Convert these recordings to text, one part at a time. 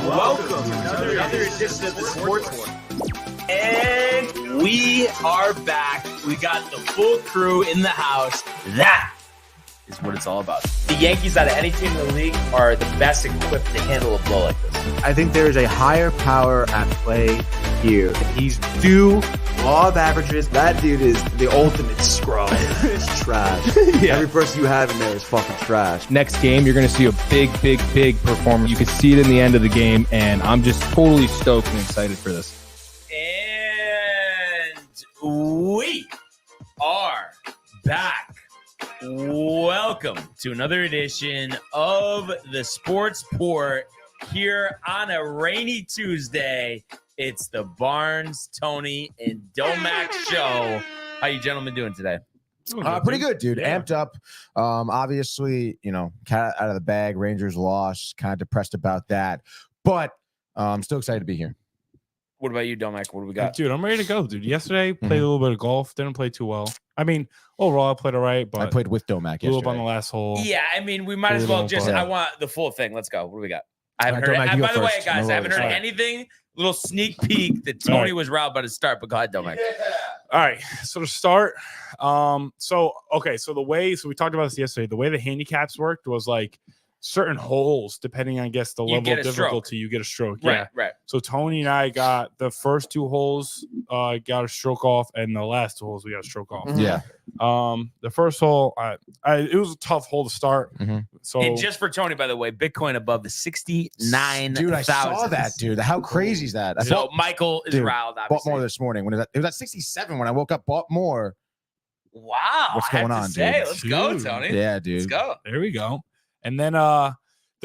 welcome to another edition of the Sports One. And we are back. We got the full crew in the house. That is what it's all about. The Yankees, out of any team in the league, are the best equipped to handle a blow like this. I think there is a higher power at play here. He's due law of averages. That dude is the ultimate scrub. It's trash. Yeah. Every person you have in there is fucking trash. Next game, you're going to see a big performance. You can see it in the end of the game, and I'm just totally stoked and excited for this. And we are back. Welcome to another edition of the Sports Port here on a rainy Tuesday. It's the Barnes, Tony, and Domac show. How you gentlemen doing today? Pretty good, dude. Yeah. Amped up. Obviously, cat out of the bag. Rangers lost. Kind of depressed about that. But I'm still excited to be here. What about you, Domac? What do we got? Dude, I'm ready to go, dude. Yesterday, played a little bit of golf. Didn't play too well. I mean, overall, I played all right, but I played with Domac yesterday. Blew up on the last hole. Yeah, I mean, we might as well just, I want the full thing. Let's go. What do we got? I haven't heard Domac, by the way, guys, I haven't heard anything. Little sneak peek that Tony was riled by the start, but go ahead, Domac. Yeah. All right, so to start, so the way, we talked about this yesterday. The way the handicaps worked was like certain holes, depending on, I guess, the level of difficulty, you get a stroke. Right, right. So Tony and I got the first two holes, got a stroke off, and the last two holes we got a stroke off. Mm-hmm. Yeah. The first hole, it was a tough hole to start. Mm-hmm. So, and just for Tony, by the way, Bitcoin above the 69,000. Dude, I saw that, dude. How crazy is that? So Michael is riled. Bought more this morning. It was at 67 when I woke up. Bought more. Wow. What's going on, dude? Let's go, Tony. Yeah, dude. Let's go. There we go. And then the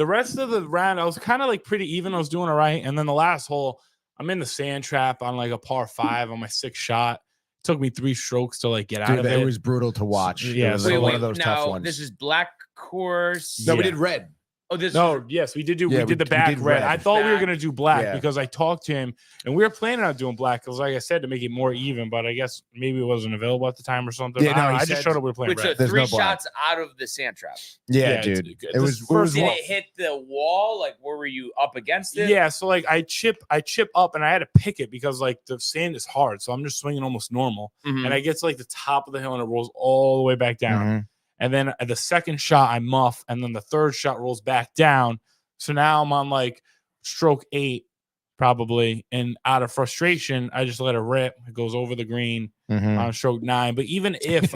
rest of the round, I was kind of like pretty even. I was doing all right. And then the last hole, I'm in the sand trap on like a par 5 on my 6th shot. It took me 3 strokes to like get out of it. It was brutal to watch. Yeah, it was one of those tough ones. This is black course. No, we did red. Oh, yes, we did we did the back red. I thought we were gonna do black because I talked to him and we were planning on doing black because, like I said, to make it more even. But I guess maybe it wasn't available at the time or something. Yeah, I just showed up. We were playing red. So 3 shots out of the sand trap. Yeah, dude. It was. Did it hit the wall? Like, where were you up against it? Yeah. So like I chip up and I had to pick it because like the sand is hard. So I'm just swinging almost normal, and I get to like the top of the hill and it rolls all the way back down. Mm-hmm. And then the second shot I muff, and then the third shot rolls back down. So now I'm on like stroke 8 probably. And out of frustration, I just let it rip. It goes over the green on stroke 9. But even if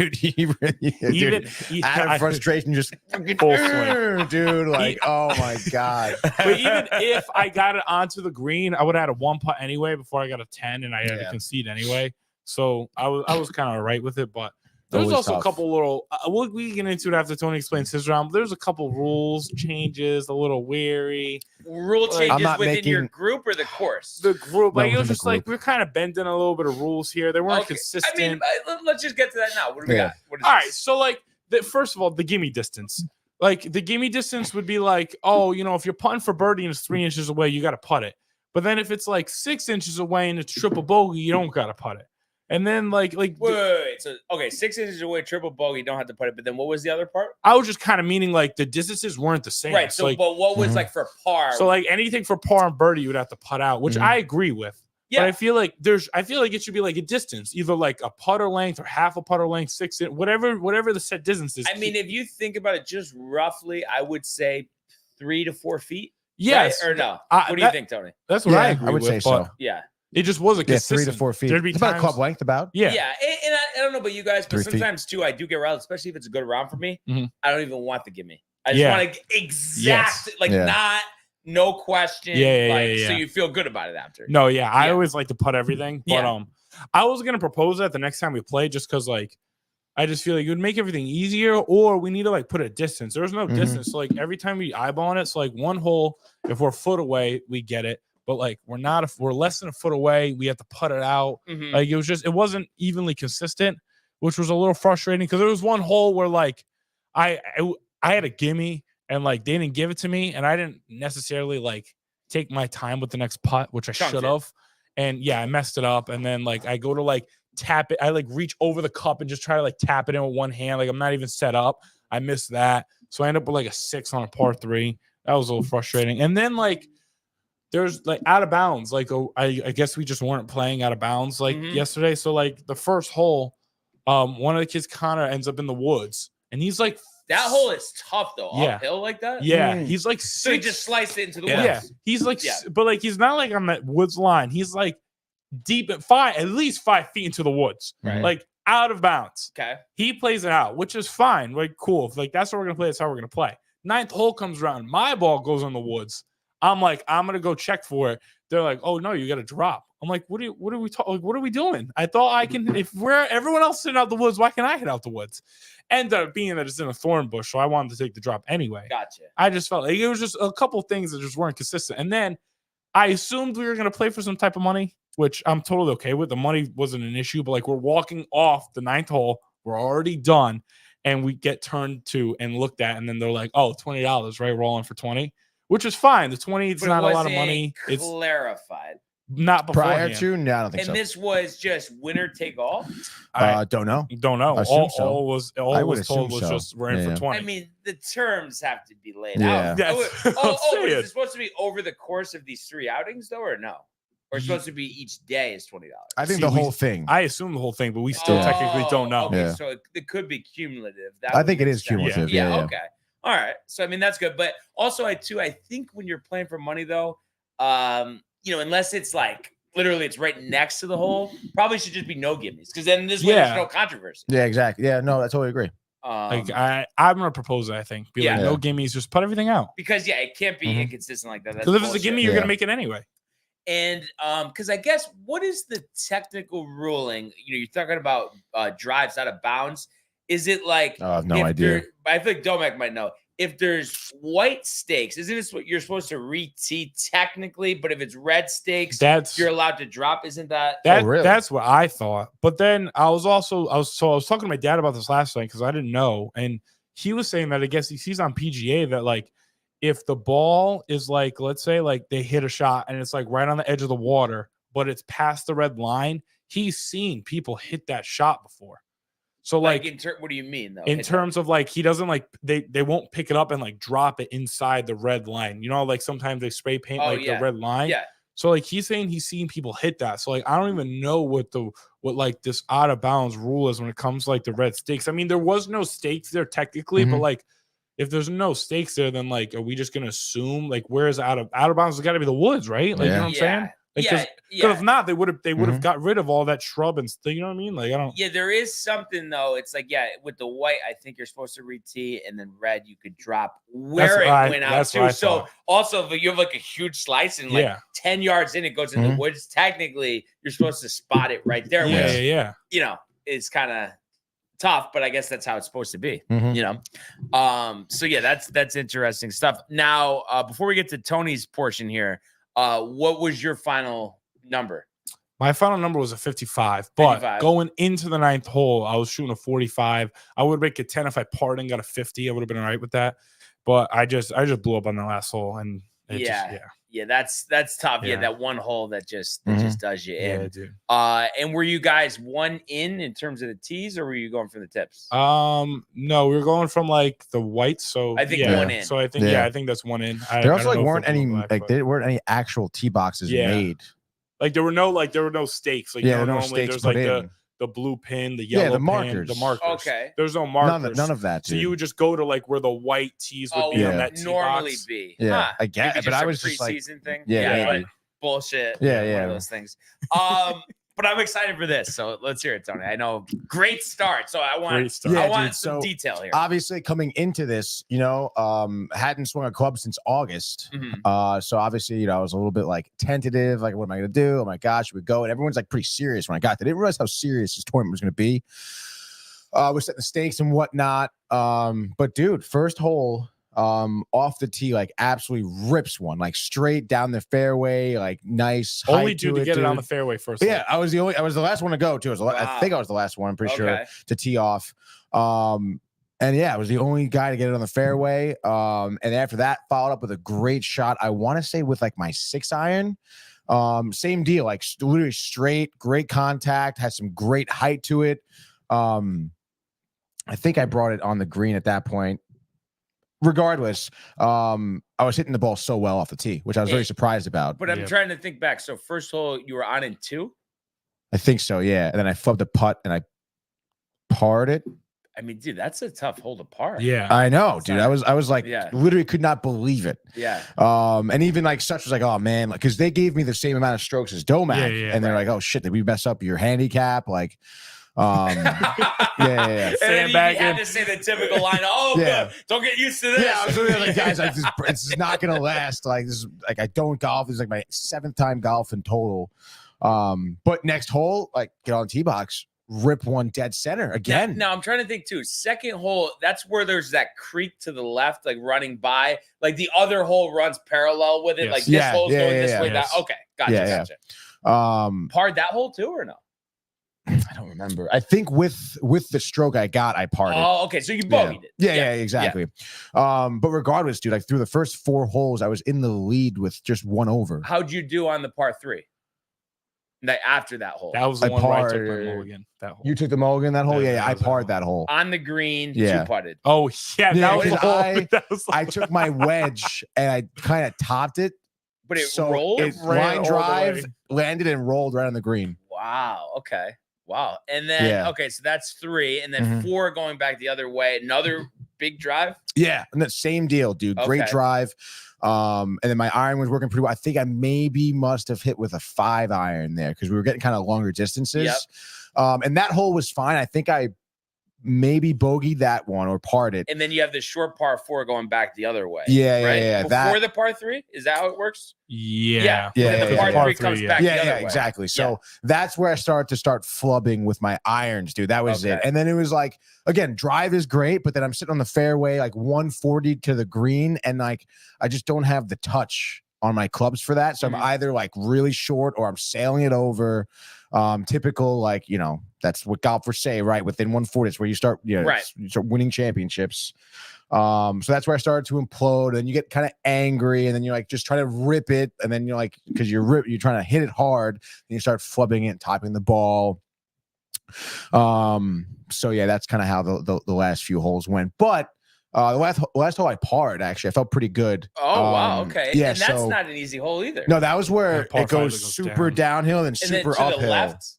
out of frustration, just full swing. Dude, like, oh my God. But even if I got it onto the green, I would have had a 1 putt anyway before I got a 10 and I had to concede anyway. So I was kind of all right with it, but there's also a couple little we can get into it after Tony explains his round. But there's a couple rules changes, a little weary. Rule changes within your group or the course? The group. Like, it was just like we're kind of bending a little bit of rules here. They weren't consistent. I mean, let's just get to that now. What do we got? What is all right, so like first of all, the gimme distance. Like the gimme distance would be like, if you're putting for birdie and it's 3 inches away, you got to putt it. But then if it's like 6 inches away and it's triple bogey, you don't got to putt it. And then wait. So 6 inches away, triple bogey, you don't have to put it. But then what was the other part? I was just kind of meaning like the distances weren't the same. Right. So, like, but what was like for par? So like anything for par and birdie, you would have to putt out, which I agree with. Yeah. But I feel like it should be like a distance, either like a putter length or half a putter length, 6 inch, whatever the set distance is. I mean, if you think about it just roughly, I would say 3 to 4 feet. Yes. Right? Or no? What do you think, Tony? That's what I agree with. I would say so. Yeah. It just wasn't consistent. 3 to 4 feet. There'd be about club length, about. Yeah. And I don't know about you guys, but sometimes too, I do get riled, especially if it's a good round for me. I don't even want the gimme. I just want to exact, no question. So you feel good about it after. No, I always like to putt everything. But I was gonna propose that the next time we play, just because like I just feel like it would make everything easier, or we need to like put a distance. There's no distance. So like every time we eyeball it, so like one hole, if we're a foot away, we get it. But like we're less than a foot away, we have to putt it out. Like it wasn't evenly consistent, which was a little frustrating because there was one hole where like I had a gimme and like they didn't give it to me, and I didn't necessarily like take my time with the next putt, which I should have. And I messed it up. And then like I go to like tap it, I like reach over the cup and just try to like tap it in with one hand. Like I'm not even set up. I missed that, so I end up with like a 6 on a par 3. That was a little frustrating. And then like there's like out of bounds. Like I guess we just weren't playing out of bounds like yesterday. So like the first hole, one of the kids kind of ends up in the woods, and he's like, that hole is tough though, uphill like that. Yeah, he's like so he just sliced it into the woods. Yeah, he's like, but like he's not like on that woods line. He's like deep at least 5 feet into the woods, like out of bounds. Okay, he plays it out, which is fine. Like cool. If like that's what we're gonna play, that's how we're gonna play. Ninth hole comes around, my ball goes in the woods. I'm like, I'm gonna go check for it. They're like, oh no, you got to drop. I'm like, what are we talking? Like, what are we doing? I thought I can. If everyone else sitting out the woods, why can't I hit out the woods? Ended up being that it's in a thorn bush, so I wanted to take the drop anyway. Gotcha. I just felt like it was just a couple things that just weren't consistent. And then I assumed we were going to play for some type of money, which I'm totally okay with. The money wasn't an issue, but like we're walking off the ninth hole, we're already done, and we get turned to and looked at, and then they're like, "Oh, $20, right? We're all in for 20." Which is fine. The 20 is not a lot of money. It's clarified. Not prior to. No, I don't think and so. And this was just winner take all. Don't know. Don't know. All was told was just we're in for 20. I mean, the terms have to be laid out. Yes. Is it supposed to be over the course of these 3 outings though, or no? Or it's supposed to be each day is $20? I think the whole thing. I assume the whole thing, but we still technically don't know. Okay, so it could be cumulative. I think it is cumulative. Yeah. Okay. All right. So I mean that's good. But also I think when you're playing for money though, unless it's like literally it's right next to the hole, probably should just be no gimmies. Because then this way there's no controversy. Yeah, exactly. Yeah, no, I totally agree. I'm gonna propose it, I think. Like no gimmies, just put everything out. Because it can't be inconsistent like that. Because if it's a gimme, you're gonna make it anyway. And because I guess what is the technical ruling? You're talking about drives out of bounds. Is it like I have no idea. I think Domek might know. If there's white stakes, isn't this what you're supposed to re-tee technically? But if it's red stakes, you're allowed to drop. Isn't that? Really? That's what I thought. But then I was talking to my dad about this last night because I didn't know, and he was saying that I guess he sees on PGA that like if the ball is like, let's say like they hit a shot and it's like right on the edge of the water, but it's past the red line, he's seen people hit that shot before. So like what do you mean though? In terms of like he doesn't like they won't pick it up and like drop it inside the red line. Like sometimes they spray paint the red line. Yeah. So like he's saying he's seen people hit that. So like I don't even know what like this out of bounds rule is when it comes to like the red stakes. I mean there was no stakes there technically, but like if there's no stakes there, then like are we just gonna assume like where is out of bounds? It's got to be the woods, right? Like you know what I'm saying? Because if not, they would have got rid of all that shrub and stuff. You know what I mean? Like I don't. Yeah, there is something though. It's like with the white, I think you're supposed to re-tee, and then red, you could drop where it went out to. So also, if you have like a huge slice and like 10 yards in, it goes in the woods. Technically, you're supposed to spot it right there. Yeah. It's kind of tough, but I guess that's how it's supposed to be. So yeah, that's interesting stuff. Now, before we get to Tony's portion here. What was your final number? My final number was a 55, but going into the ninth hole, I was shooting a 45. I would make it 10 if I parred and got a 50. I would have been all right with that. But I just blew up on the last hole, and that's tough. Yeah, that one hole that just does you in. Yeah, dude. And were you guys one in terms of the tees, or were you going for the tips? No, we were going from like the white. So I think one in. So I think that's one in. There also like weren't any actual tee boxes made. Like there were no stakes. Like normally there's like the blue pin, the yellow the markers. Pin, the markers. Okay. There's no markers. None of that. Dude. So you would just go to like where the white tees would be on that tee normally box. be. Yeah, I get, but I was just like thing. Yeah, bullshit. Yeah. One of those things. But I'm excited for this. So let's hear it, Tony. I know great start. So I want some detail here. Obviously, coming into this, hadn't swung a club since August. So obviously, I was a little bit like tentative. Like, what am I gonna do? Oh my gosh, should we go? And everyone's like pretty serious when I got there. They didn't realize how serious this tournament was gonna be. We're setting the stakes and whatnot. But dude, first hole. Off the tee, like absolutely rips one, like straight down the fairway, like nice. Only dude to get it on the fairway first. Yeah, I was the last one to go too. I think I was the last one. I'm pretty sure to tee off. And yeah, I was the only guy to get it on the fairway. And after that, followed up with a great shot. I want to say with like my 6-iron. Same deal, like literally straight, great contact, had some great height to it. I think I brought it on the green at that point. regardless, I was hitting the ball so well off the tee, which I was very surprised about. But I'm trying to think back. So first hole, you were on in 2? I think so, yeah. And then I flubbed a putt and I parred it. I mean, dude, that's a tough hole to par. Yeah. I know, dude. I was like, literally could not believe it. Yeah. And even like Such was like, oh man, like, because they gave me the same amount of strokes as Domac, and they're like, oh shit, did we mess up your handicap? Like, yeah. And then you had to say the typical line. Oh, good. Don't get used to this. Yeah, I was really like, guys, like, this is not gonna last. Like, this is like, I don't golf. This is like my 7th time golf in total. But next hole, like, get on the tee box, rip one dead center again. Now I'm trying to think too. Second hole, that's where there's that creek to the left, like running by. Like the other hole runs parallel with it. Yes. Like this hole's going this way. Yes. That okay, gotcha. Parred that hole too, or no? I don't remember. I think with the stroke I got, I parred it. Oh, okay. So you bogeyed it. Yeah, exactly. But regardless, dude, like through the first 4 holes, I was in the lead with just 1 over. How'd you do on the par 3? Like after that hole, that was the one where I took my mulligan. That hole. You took the mulligan that hole? Yeah, I parred that hole. On the green, yeah. 2-putted. Oh, yeah. That was the hole. I took my wedge and I kind of topped it. But it rolled? It line drive, landed and rolled right on the green. Wow. Okay. Wow. And then, okay, so that's 3. And then 4 going back the other way. Another big drive? Yeah. And that same deal, dude. Great drive. And then my iron was working pretty well. I think I maybe must have hit with a 5 iron there because we were getting kind of longer distances. And that hole was fine. I think I maybe bogeyed that one or parred it. And then you have the short par 4 going back the other way. Yeah. Before the par 3? Is that how it works? Yeah. The par 3 comes back the other way. Exactly. So that's where I started flubbing with my irons, dude. That was it. And then it was like, again, drive is great, but then I'm sitting on the fairway, like 140 to the green, and like I just don't have the touch on my clubs for that. So I'm either like really short or I'm sailing it over. Typical, like, you know, that's what golfers say, right? Within 140 is where you start, you start winning championships. So that's where I started to implode, and you get kind of angry, and then you're like just trying to rip it, and then you're like, because you're trying to hit it hard, and you start flubbing it, topping the ball. So yeah, that's kind of how the last few holes went. But the last hole I parred, actually, I felt pretty good. Oh, wow. Okay. Yeah, and that's not an easy hole either. No, that was where it goes super downhill and super to uphill. The left?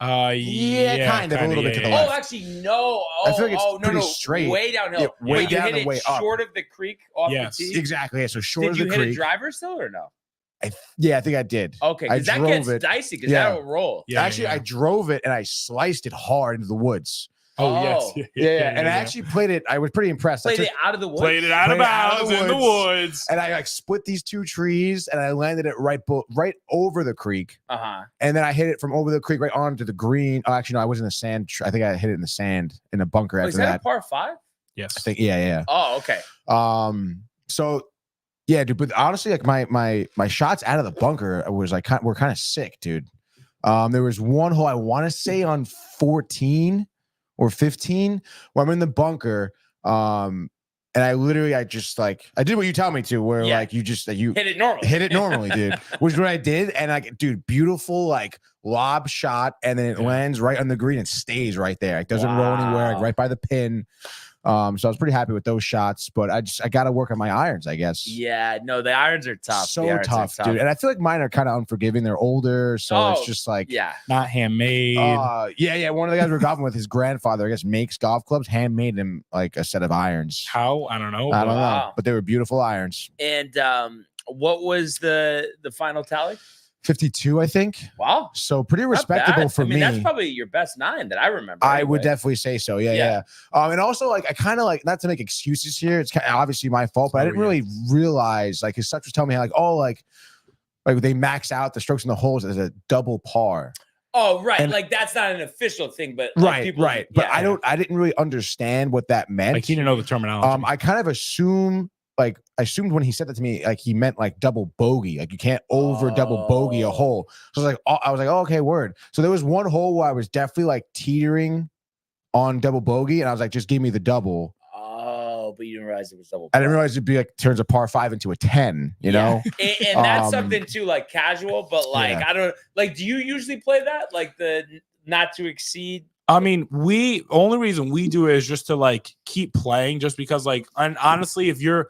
Yeah, kind of a little bit to the left. Oh, actually, no. I feel like it's pretty straight. Way downhill. Yeah, way down and way up. Short of the creek off the tee? Exactly. Yeah, so short of the creek. Did you hit a driver still or no? I think I did. Okay, because that gets dicey because that'll roll. Yeah, actually, I drove it and I sliced it hard into the woods. Oh, yes. Yeah. And I actually played it. I was pretty impressed. Played it out of the woods. Played it out of bounds in the woods. And I like split these 2 trees and I landed it right over the creek. And then I hit it from over the creek right onto the green. Oh, actually, no, I was in the sand. I think I hit it in the sand in a bunker after that. Is that a par 5? Yes. I think, yeah. Oh, okay. So yeah, dude, but honestly, like my shots out of the bunker was like were kind of sick, dude. There was one hole I want to say on 14 or 15 where I'm in the bunker. And I just like, I did what you tell me to, where like you hit it normally, dude, which is what I did. And like, dude, beautiful, like lob shot. And then it lands right on the green and stays right there. It doesn't roll anywhere, like right by the pin. So I was pretty happy with those shots, but I got to work on my irons, I guess. Yeah, no, the irons are tough. So tough, dude. And I feel like mine are kind of unforgiving. They're older, so it's just like not handmade. Yeah. One of the guys we're golfing with, his grandfather, I guess, makes golf clubs, handmade him like a set of irons. How? I don't know. I don't know, but they were beautiful irons. And what was the final tally? 52, I think. Wow. So pretty respectable for me. That's probably your best 9 that I remember. I would definitely say so. Yeah. And also, like, I kind of like, not to make excuses here, it's kind of obviously my fault, but I didn't really realize, like, his Such was telling me, like, like they max out the strokes in the holes as a double par. Oh, right. And like, that's not an official thing, but like, right. But I didn't really understand what that meant. Like, he didn't know the terminology. I kind of assumed when he said that to me, like he meant like double bogey, like you can't double bogey a hole. So I was like, oh, okay, word. So there was one hole where I was definitely like teetering on double bogey, and I was like, just give me the double. Oh, but you didn't realize it was double. I didn't realize it'd be like turns a par 5 into a 10. You know, and that's something too, like casual, but like I don't like. Do you usually play that like the not to exceed I mean, only reason we do it is just to like keep playing, just because like, and honestly, if you're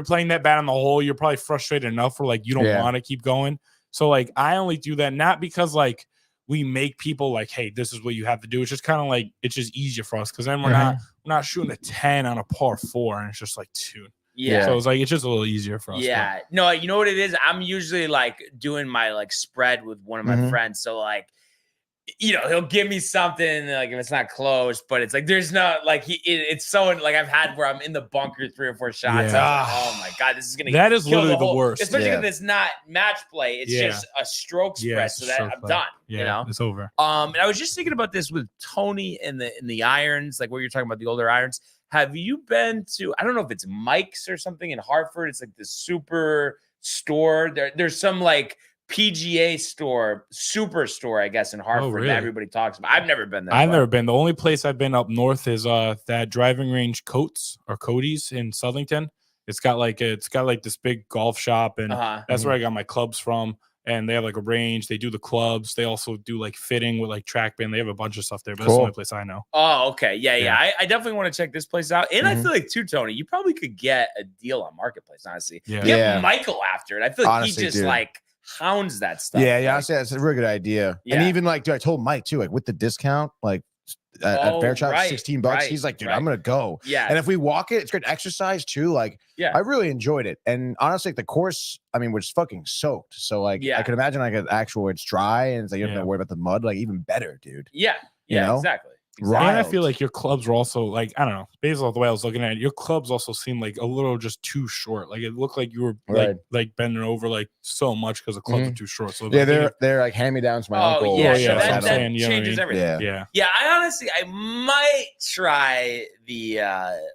playing that bad on the hole, you're probably frustrated enough where like you don't want to keep going. So like I only do that not because like we make people like, hey, this is what you have to do. It's just kind of like it's just easier for us because then we're not shooting a 10 on a par 4 and it's just like 2. Yeah. So it's like it's just a little easier for us. Yeah. But. No, you know what it is? I'm usually like doing my like spread with one of my friends. So like, you know, he'll give me something like if it's not close, but it's like there's not like it's so like I've had where I'm in the bunker 3 or 4 shots. Like, oh my god, this is gonna that is literally the worst. Especially if it's not match play, it's just a stroke spread, so that I'm done. Yeah, you know, it's over. And I was just thinking about this with Tony and the irons, like what you're talking about, the older irons. Have you been to? I don't know if it's Mike's or something in Hartford. It's like the super store. There's some like PGA store, superstore, I guess, in Hartford that everybody talks about. I've never been there. I've never been. The only place I've been up north is that driving range Cody's in Southington. It's got like this big golf shop, and that's where I got my clubs from. And they have like a range. They do the clubs. They also do like fitting with like track band. They have a bunch of stuff there, but that's the only place I know. Oh, okay. Yeah. I definitely want to check this place out. And I feel like too, Tony, you probably could get a deal on Marketplace, honestly. Get Michael after it. I feel like honestly, he just like hounds that stuff. Yeah, honestly, that's a really good idea. And even like, dude, I told Mike too, like with the discount, like at Fairchild, $16. He's like, dude, I'm gonna go. Yeah. And if we walk it, it's great exercise too. Like, I really enjoyed it. And honestly, like, the course, I mean, was fucking soaked. So like, I can imagine like an actual, it's dry and it's like you don't have to worry about the mud. Like even better, dude. Yeah. You know? Exactly. And I feel like your clubs were also like, I don't know, based off the way I was looking at it, your clubs also seemed like a little just too short. Like it looked like you were like bending over like so much because the clubs are too short. So they're like hand me downs. My uncle. Yeah, that changes everything. Yeah. I might try the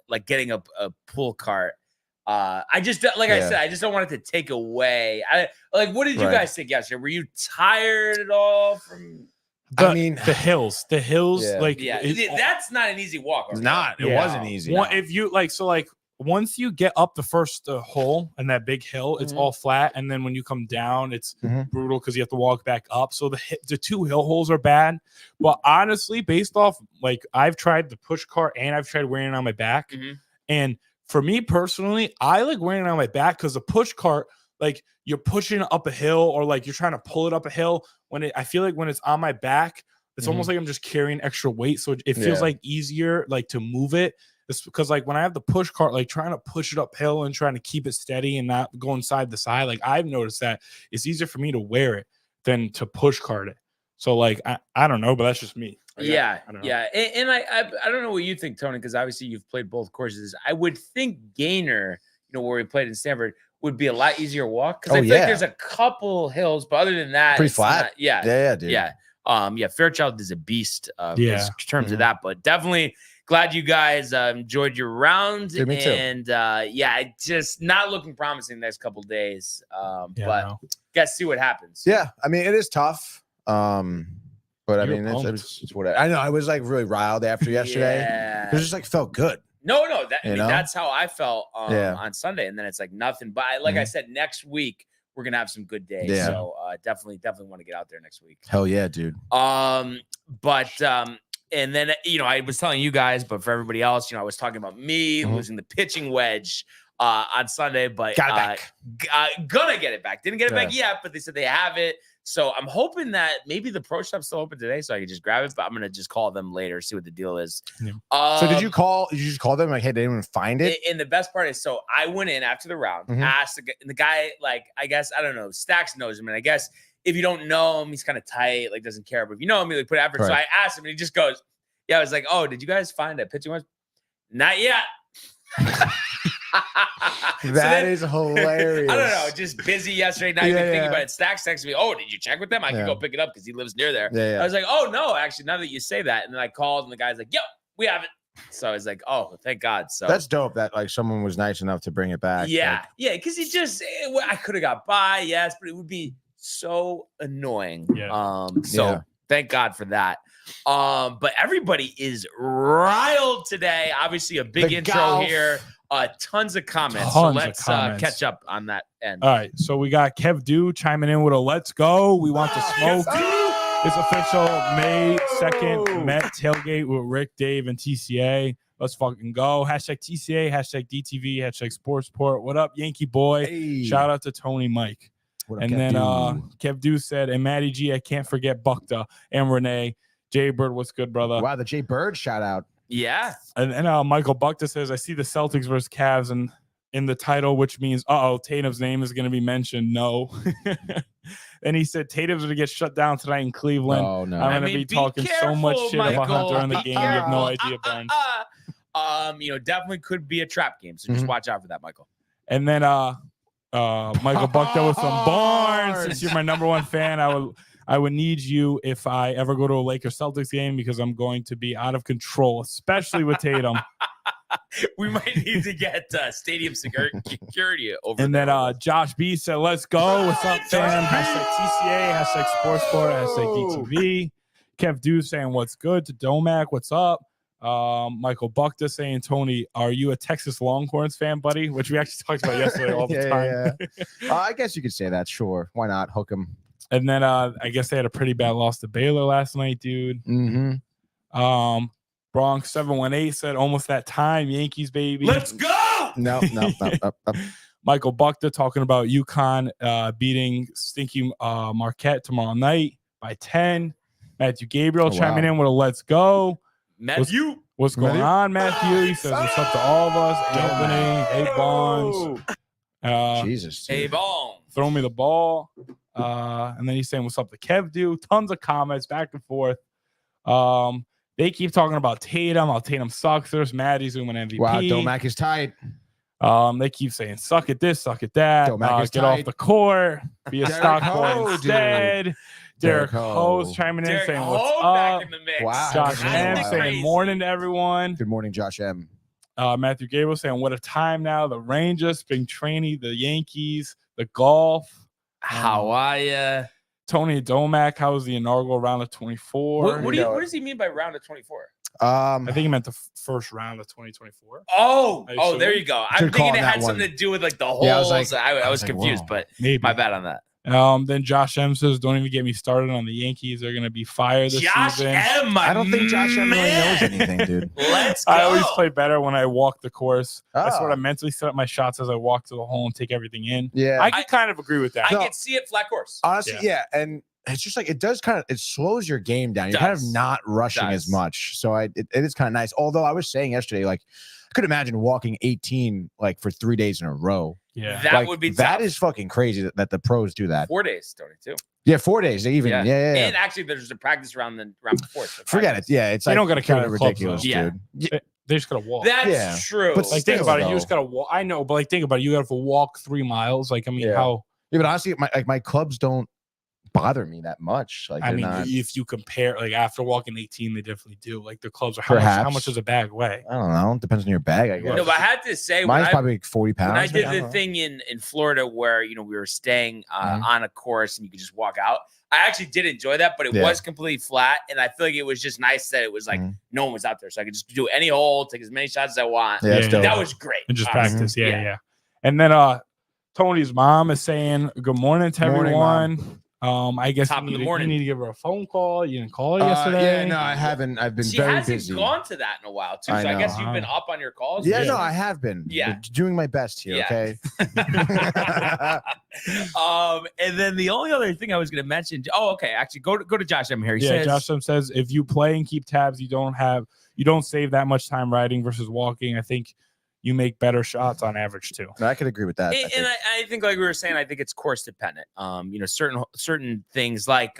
like getting a pull cart. I just I said, I just don't want it to take away. What did you guys think yesterday? Were you tired at all from? I mean, the hills, like that's not an easy walk. It's not. It wasn't easy. If you once you get up the first hole and that big hill, it's all flat, and then when you come down, it's brutal because you have to walk back up. So the 2 hill holes are bad. But honestly, based off like I've tried the push cart and I've tried wearing it on my back, and for me personally, I like wearing it on my back because the push cart, like you're pushing up a hill or like you're trying to pull it up a hill. I feel like when it's on my back, it's almost like I'm just carrying extra weight. So it feels like easier like to move it. It's because like when I have the push cart, like trying to push it uphill and trying to keep it steady and not going side to side, like I've noticed that it's easier for me to wear it than to push cart it. So like I don't know, but that's just me. I don't know. And I don't know what you think, Tony, because obviously you've played both courses. I would think Gaynor, where we played in Stanford, would be a lot easier walk because I feel like there's a couple hills, but other than that, pretty flat. Dude. Fairchild is a beast in terms of that, but definitely glad you guys enjoyed your round. Dude, me too. And just not looking promising the next couple days. But guess see what happens. Yeah, I mean it is tough. But I mean it's what I know. I was like really riled after yesterday. It just like felt good. No, that's how I felt on Sunday, and then it's like nothing. But I said, next week we're gonna have some good days. Yeah. So definitely want to get out there next week. Hell yeah, dude. And then I was telling you guys, but for everybody else, I was talking about me losing the pitching wedge on Sunday, but got it back. Gonna get it back. Didn't get it back yet, but they said they have it. So I'm hoping that maybe the pro shop's still open today, so I can just grab it. But I'm gonna just call them later, see what the deal is. Yeah. So did you just call them like, hey, did anyone find it? And the best part is, so I went in after the round, asked the guy, like, I guess I don't know, Stacks knows him, and I guess if you don't know him, he's kind of tight, like doesn't care. But if you know him, he like put effort. Right. So I asked him, and he just goes, "Yeah." I was like, "Oh, did you guys find a pitching wedge?" Not yet. That is hilarious. I don't know, just busy yesterday, not even thinking about it. Stacks texted me, "Oh, did you check with them? I can go pick it up because he lives near there." I was like, "Oh no, actually, now that you say that," and then I called, and the guy's like, "Yep, we have it." So I was like, "Oh, thank God!" So that's dope that like someone was nice enough to bring it back. Because I could have got by, yes, but it would be so annoying. Thank God for that. But everybody is riled today. Obviously, a big intro here. Tons of comments. So let's catch up on that end. All right. So we got Kev Do chiming in with a let's go. We want to smoke. It's official. May second Met tailgate with Rick, Dave, and TCA. Let's fucking go. Hashtag TCA, hashtag DTV, hashtag Sportsport. What up, Yankee boy? Hey. Shout out to Tony Mike. What up, And Kev then Dew? Kev Dew said, and Matty G, I can't forget Bukta and Renee. Jay Bird, what's good, brother? Wow, the Jay Bird shout out. Yeah. And then Michael Bukta says, I see the Celtics versus Cavs in the title, which means, Tatum's name is going to be mentioned. No. And he said, Tatum's going to get shut down tonight in Cleveland. Oh, no. I'm going to be talking so much shit about Hunter in the game. You have no idea, Burns. Definitely could be a trap game. So just watch out for that, Michael. And then Michael Bukta with some Barnes. Since you're my number one fan, I would need you if I ever go to a Lakers Celtics game because I'm going to be out of control, especially with Tatum. We might need to get stadium security over. And there. then Josh B said, let's go. What's up, fam? Hashtag TCA, hashtag Sportsport, hashtag DTV. Kev Dew saying, what's good? To Domac, what's up? Michael Bukta saying, Tony, are you a Texas Longhorns fan, buddy? Which we actually talked about yesterday all the time. I guess you could say that. Sure. Why not? Hook him. And then I guess they had a pretty bad loss to Baylor last night, dude. Mm-hmm. Bronx 718 said, almost that time, Yankees, baby. Let's go. No. Michael Bukta talking about UConn beating stinky Marquette tomorrow night by 10. Matthew Gabriel chiming in with a let's go. Matthew. What's going on, Matthew? He says, what's up to all of us? Anthony, A Bonds. Jesus. Hey, ball. Throw me the ball. And then he's saying, what's up to Kev Dew? Tons of comments back and forth. They keep talking about Tatum. How Tatum sucks. There's Maddie's who win MVP. Wow, Domac is tight. They keep saying, suck at this, suck at that. Get tight. off the court. Be a Derek stock Ho, boy instead. Derek Ho's chiming in saying, what's back up? in the mix. Wow. Josh M Wow. saying, morning to everyone. Good morning, Josh M. Matthew Gabriel saying, what a time now. The Rangers, spring training, the Yankees, the golf. How are ya? Tony Domac, how was the inaugural round of 24? What does he mean by round of 24? I think he meant the first round of 2024. Oh, there you go. I'm thinking it had something to do with like the holes. Yeah, I was like, confused, whoa. but Maybe. my bad on that. Then Josh M says, don't even get me started on the Yankees. They're going to be fired this season. M, I don't think Josh M really knows anything, dude. Let's go. I always play better when I walk the course. I sort Oh. of mentally set up my shots as I walk to the hole and take everything in. Yeah. I can kind of agree with that. I can see it flat course. Honestly, yeah. And it's just like it does kind of, it slows your game down. You're kind of not rushing as much. So it is kind of nice. Although I was saying yesterday, like, I could imagine walking 18 like for 3 days in a row. Yeah. That would be that tough. is fucking crazy that the pros do that. 4 days, Tony, too. Yeah, 4 days. They even yeah. And actually, there's a practice round before. So Forget it. Yeah, it's They like don't gotta kind carry of the clubs, ridiculous, though. dude. They just got to walk. That's true. But Like, think about it. You just got to walk. I know, but like, think about it. You got to walk 3 miles. Like, I mean, how? Yeah, but honestly, my clubs don't bother me that much. Like, I mean, not, if you compare, like, after walking 18, they definitely do. Like, the clubs are how much does a bag weigh? I don't know. Depends on your bag, I guess. No, but I had to say, Mine's probably like 40 pounds. when I did maybe? the thing in Florida where, we were staying on a course and you could just walk out, I actually did enjoy that, but it was completely flat. And I feel like it was just nice that it was like no one was out there. So I could just do any hole, take as many shots as I want. Yeah, that was great. And just practice. Yeah. And then Tony's mom is saying, good morning to everyone. I guess Top of the morning. You need to give her a phone call. You didn't call her yesterday. Yeah, no, I haven't. I've been She very hasn't busy. gone to that in a while, too. So I guess you've been up on your calls. Yeah, no, I have been. Yeah. Doing my best here, okay? And then the only other thing I was going to mention. Oh, okay. Actually, go to Josh M here. He says, Josh M says, if you play and keep tabs, you don't save that much time riding versus walking. I think you make better shots on average too. No, I could agree with that. I think, like we were saying, I think it's course dependent. Certain things like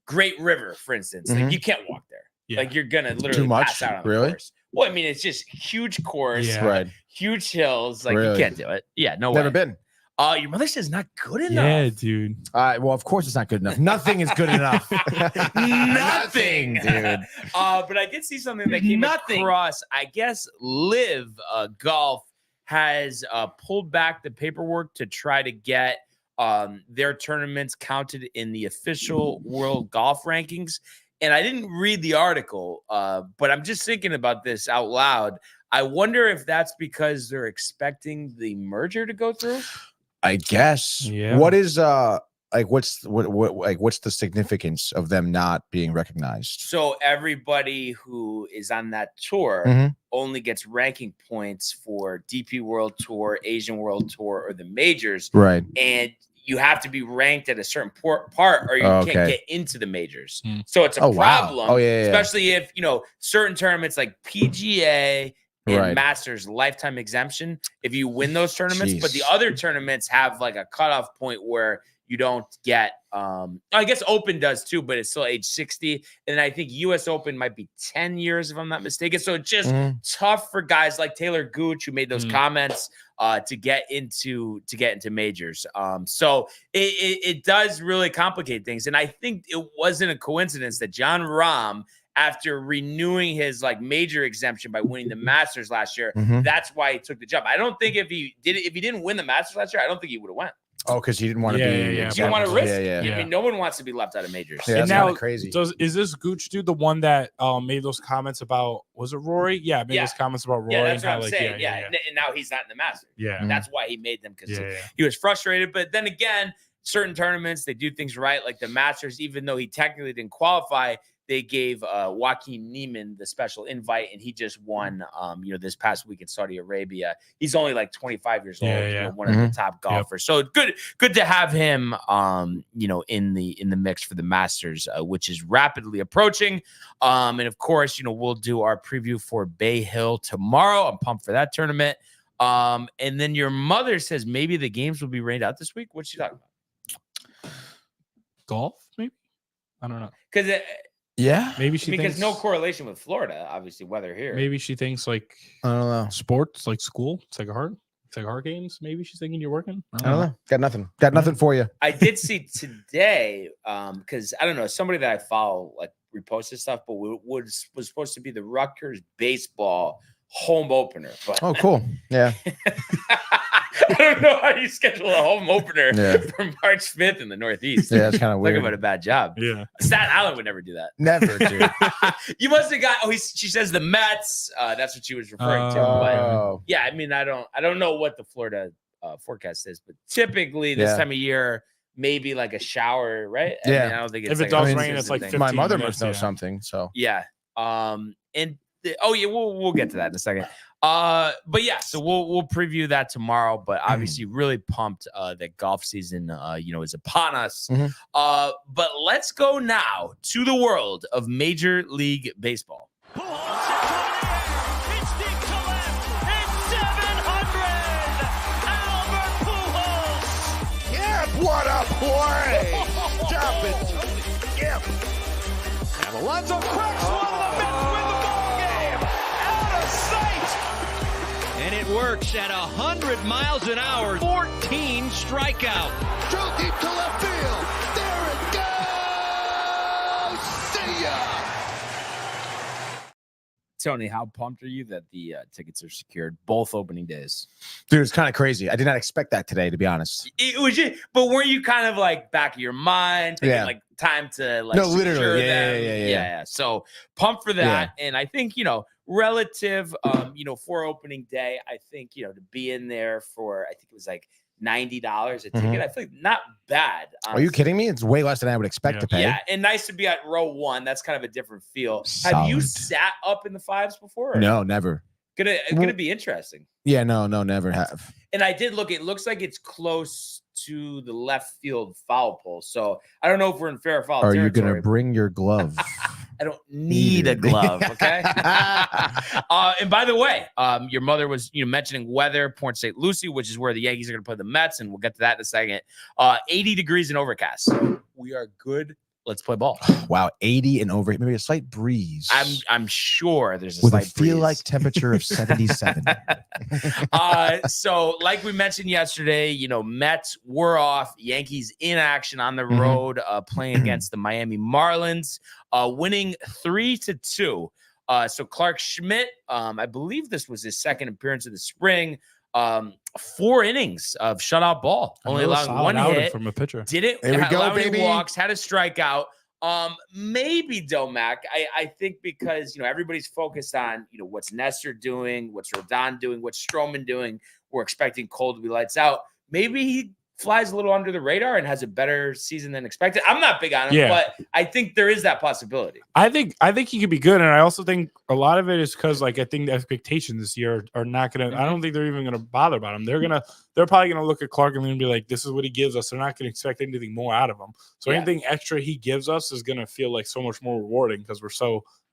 Great River, for instance, like you can't walk there. Yeah. Like you're gonna literally pass out on the course. Well, I mean, it's just huge course, right? Huge hills. Like you can't do it. Yeah, no way. Never been. Your mother says not good enough. Yeah, dude. Well, of course it's not good enough. Nothing is good enough. Nothing, dude. But I did see something that came across. I guess Live Golf has pulled back the paperwork to try to get their tournaments counted in the official world golf rankings. And I didn't read the article, but I'm just thinking about this out loud. I wonder if that's because they're expecting the merger to go through. I guess. Yeah. What is like what's the significance of them not being recognized? So everybody who is on that tour Mhm. only gets ranking points for DP World Tour, Asian World Tour, or the majors. Right. And you have to be ranked at a certain part or you can't get into the majors. So it's a problem, especially if, certain tournaments like PGA and Masters lifetime exemption, if you win those tournaments, but the other tournaments have like a cutoff point where you don't get, I guess Open does too, but it's still age 60. And I think US Open might be 10 years if I'm not mistaken. So it's just tough for guys like Taylor Gooch who made those comments to get into majors. So it does really complicate things. And I think it wasn't a coincidence that John Rahm, after renewing his like major exemption by winning the Masters last year, that's why he took the job. I don't think if he didn't win the Masters last year, I don't think he would have went. Oh, because he didn't want to be. He didn't want to risk it. I mean, no one wants to be left out of majors. Yeah, and now, crazy. So is this Gooch dude the one that made those comments about? Was it Rory? Yeah, made those comments about Rory. Yeah, that's and what I'm saying. And now he's not in the Masters. Yeah, and that's why he made them because he was frustrated. But then again, certain tournaments they do things right, like the Masters. Even though he technically didn't qualify, they gave Joaquin Niemann the special invite, and he just won, this past week in Saudi Arabia. He's only like 25 years old, one of the top golfers. So good to have him, in the mix for the Masters, which is rapidly approaching. And of course, we'll do our preview for Bay Hill tomorrow. I'm pumped for that tournament. And then your mother says maybe the games will be rained out this week. What's she talking about? Golf, maybe? I don't know. Because maybe she because thinks, no correlation with Florida, obviously weather here. Maybe she thinks like I don't know, sports like school. It's like hard games. Maybe she's thinking you're working. I don't know. Got nothing for you. I did see today, because I don't know, somebody that I follow like reposted stuff, but was supposed to be the Rutgers baseball home opener. But oh, cool. Yeah. I don't know how you schedule a home opener for March 5th in the Northeast. Yeah, that's kind of weird. Talk about a bad job. Yeah. Staten Island would never do that. Never, dude. You must have got. She says the Mets. That's what she was referring to. But yeah, I mean, I don't know what the Florida forecast is, but typically this time of year, maybe like a shower, right? Yeah. I mean, I don't think it's if it does rain, it's like 15 my mother minutes, must know something. So yeah. We'll get to that in a second. But yeah, so we'll preview that tomorrow. But obviously, really pumped that golf season, is upon us. But let's go now to the world of Major League Baseball. It's deep to left. It's 700. Albert Pujols. Yeah, what a play! Stop it, Skip. And Alonso cracks one of the Mets win the ball game. Out of sight. And it works at 100 miles an hour. 14 strikeout. Too deep to left field. There it goes. See ya. Tony, how pumped are you that the tickets are secured both opening days? dude, it's kind of crazy. I did not expect that today, to be honest. It was just, but weren't you kind of like back of your mind thinking like time to like no, secure literally, them? Yeah. So pumped for that, and I think relative, for opening day, I think to be in there for I think it was like $90 a ticket. I feel like not bad. Honestly. Are you kidding me? It's way less than I would expect to pay. Yeah, and nice to be at row one. That's kind of a different feel. Solid. Have you sat up in the fives before? No, never. Gonna be interesting. Yeah, no, never have. And I did look. It looks like it's close to the left field foul pole. So I don't know if we're in fair or foul. Are you territory. gonna bring your glove? I don't need a glove, okay? And by the way, your mother was mentioning weather, Port St. Lucie, which is where the Yankees are going to play the Mets, and we'll get to that in a second. 80 degrees and overcast. So we are good. Let's play ball. Wow, 80 and over, maybe a slight breeze. I'm sure there's a with slight a feel breeze. like temperature of 77. So like we mentioned yesterday, Mets were off, Yankees in action on the road, playing against the Miami Marlins, winning 3-2. So Clark Schmidt, I believe this was his second appearance of the spring. 4 innings of shutout ball, only allowing one hit from a pitcher. Didn't allow any walks, had a strikeout. Maybe Domac. I think because everybody's focused on what's Nestor doing, what's Rodon doing, what's Stroman doing. We're expecting Cole to be lights out. Maybe he flies a little under the radar and has a better season than expected. I'm not big on him, but I think there is that possibility. I think he could be good, and I also think a lot of it is because like I think the expectations this year are not gonna. I don't think they're even gonna bother about him. They're probably gonna look at Clark and be like, "This is what he gives us." They're not gonna expect anything more out of him. So anything extra he gives us is gonna feel like so much more rewarding because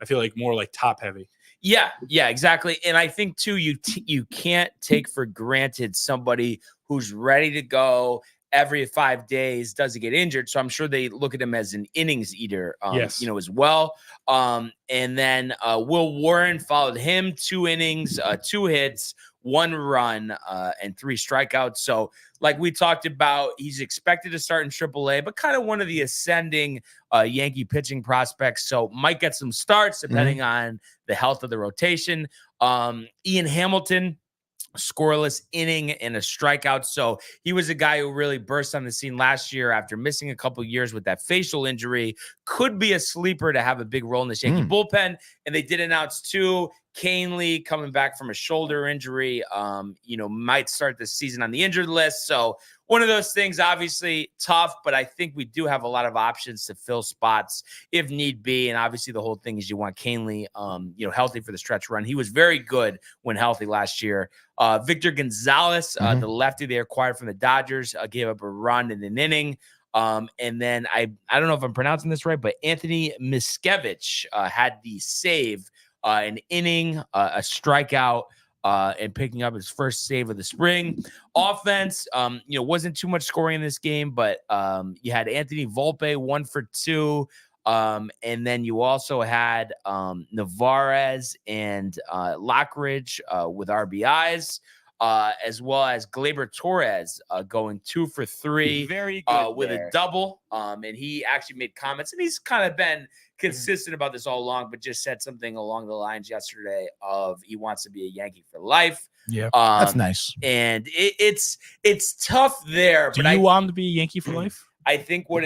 I feel like more like top heavy. Yeah, exactly. And I think too, you can't take for granted somebody who's ready to go every 5 days doesn't get injured. So I'm sure they look at him as an innings eater, as well. And then Will Warren followed him 2 innings, 2 hits, 1 run, and 3 strikeouts. So like we talked about, he's expected to start in AAA, but kind of one of the ascending Yankee pitching prospects. So might get some starts depending on the health of the rotation. Ian Hamilton, scoreless inning and a strikeout. So he was a guy who really burst on the scene last year after missing a couple years with that facial injury. Could be a sleeper to have a big role in this Yankee bullpen. And they did announce too, Canely coming back from a shoulder injury, might start the season on the injured list. So one of those things, obviously tough, but I think we do have a lot of options to fill spots if need be. And obviously the whole thing is you want Canely, healthy for the stretch run. He was very good when healthy last year. Victor Gonzalez, the lefty they acquired from the Dodgers, gave up a run in an inning. And then I don't know if I'm pronouncing this right, but Anthony Miskevich had the save, an inning, a strikeout, and picking up his first save of the spring. Offense, wasn't too much scoring in this game, but you had Anthony Volpe 1 for 2. And then you also had Navarez and Lockridge with RBIs, as well as Gleyber Torres going 2 for 3. Very good with there. a double. And he actually made comments, and he's kind of been consistent about this all along, but just said something along the lines yesterday of he wants to be a Yankee for life. Yeah, that's nice. And it's tough there. Do you want him to be a Yankee for life? I think what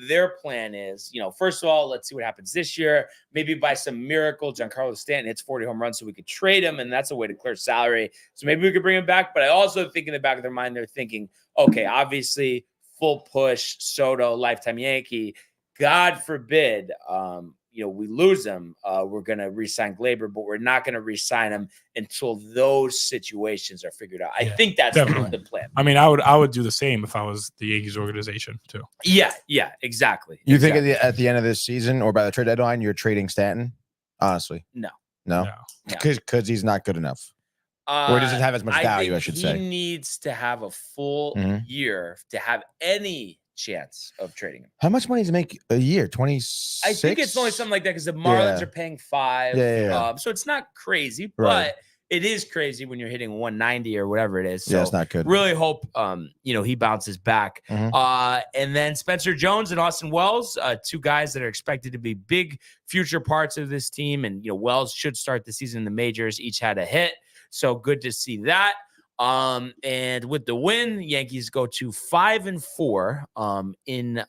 their plan is, first of all, let's see what happens this year. Maybe by some miracle, Giancarlo Stanton hits 40 home runs so we could trade him, and that's a way to clear salary. So maybe we could bring him back. But I also think in the back of their mind, they're thinking, okay, obviously full push, Soto, lifetime Yankee. God forbid, we lose him. We're going to re-sign Gleyber, but we're not going to re-sign him until those situations are figured out. I think that's the plan. I mean, I would do the same if I was the Yankees organization too. Yeah, think at the end of this season or by the trade deadline, you're trading Stanton? Honestly, no, because he's not good enough. Or he doesn't have as much value, I should say. He needs to have a full year to have any chance of trading him. How much money does he make a year? 26? I think it's only something like that because the Marlins are paying 5. So it's not crazy, but it is crazy when you're hitting 190 or whatever it is. So it's not good. Really hope he bounces back. And then Spencer Jones and Austin Wells, 2 guys that are expected to be big future parts of this team. And Wells should start the season in the majors. Each had a hit. So good to see that. And with the win, Yankees go to 5-4 in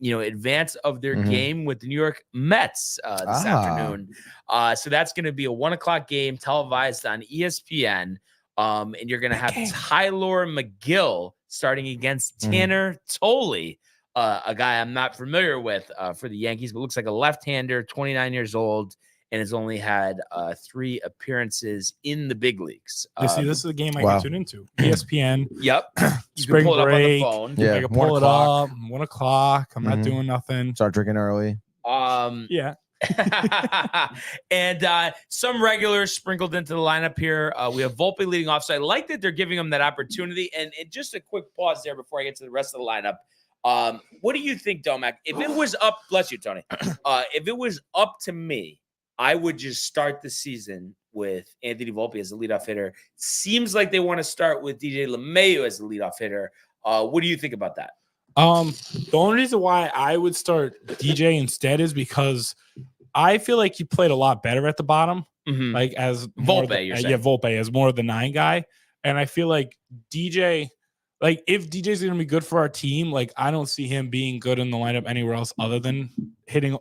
advance of their game with the New York Mets this afternoon. So that's going to be a 1:00 game televised on ESPN. And you're going to have Tyler McGill starting against Tanner Tolley, a guy I'm not familiar with for the Yankees, but looks like a left-hander, 29 years old, and has only had 3 appearances in the big leagues. This is the game I can tune into. ESPN. Yep. You Spring can pull break. it up on the phone. Yeah, I can pull it up. 1:00. I'm not doing nothing. Start drinking early. Yeah. And some regulars sprinkled into the lineup here. We have Volpe leading off. So I like that they're giving him that opportunity. And just a quick pause there before I get to the rest of the lineup. What do you think, Domac? If it was up, bless you, Tony. If it was up to me, I would just start the season with Anthony Volpe as the leadoff hitter. Seems like they want to start with DJ LeMahieu as the leadoff hitter. What do you think about that? The only reason why I would start DJ instead is because I feel like he played a lot better at the bottom, like as Volpe. You're saying. Volpe as more of the 9 guy, and I feel like DJ. Like, if DJ's going to be good for our team, like, I don't see him being good in the lineup anywhere else other than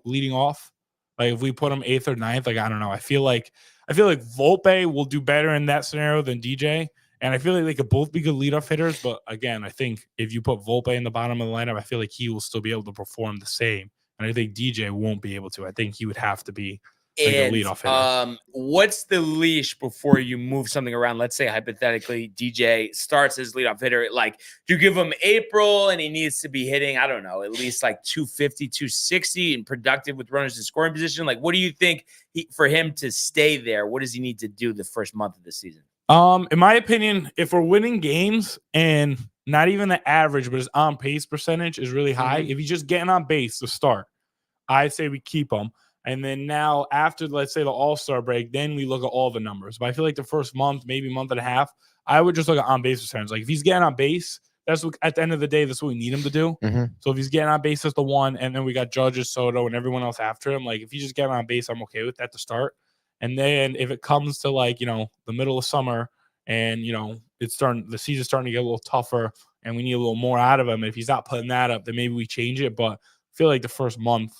leading off. Like, if we put him 8th or 9th, like, I don't know. I feel like Volpe will do better in that scenario than DJ. And I feel like they could both be good leadoff hitters. But again, I think if you put Volpe in the bottom of the lineup, I feel like he will still be able to perform the same. And I think DJ won't be able to. I think he would have to be like a leadoff hitter. What's the leash before you move something around? Let's say hypothetically DJ starts as leadoff hitter. Like, you give him April and he needs to be hitting, I don't know, at least like 250, 260 and productive with runners in scoring position. Like, what do you think for him to stay there? What does he need to do the first month of the season? In my opinion, if we're winning games and not even the average, but his on pace percentage is really high, if he's just getting on base to start, I'd say we keep him. And then now after, let's say, the All-Star break, then we look at all the numbers. But I feel like the first month, maybe month and a half, I would just look at on-base percentage. Like, if he's getting on base, that's what, at the end of the day, that's what we need him to do. So if he's getting on base, that's the one. And then we got Judges, Soto, and everyone else after him. Like, if he's just getting on base, I'm okay with that to start. And then if it comes to, like, you know, the middle of summer and, you know, the season's starting to get a little tougher and we need a little more out of him, if he's not putting that up, then maybe we change it. But I feel like the first month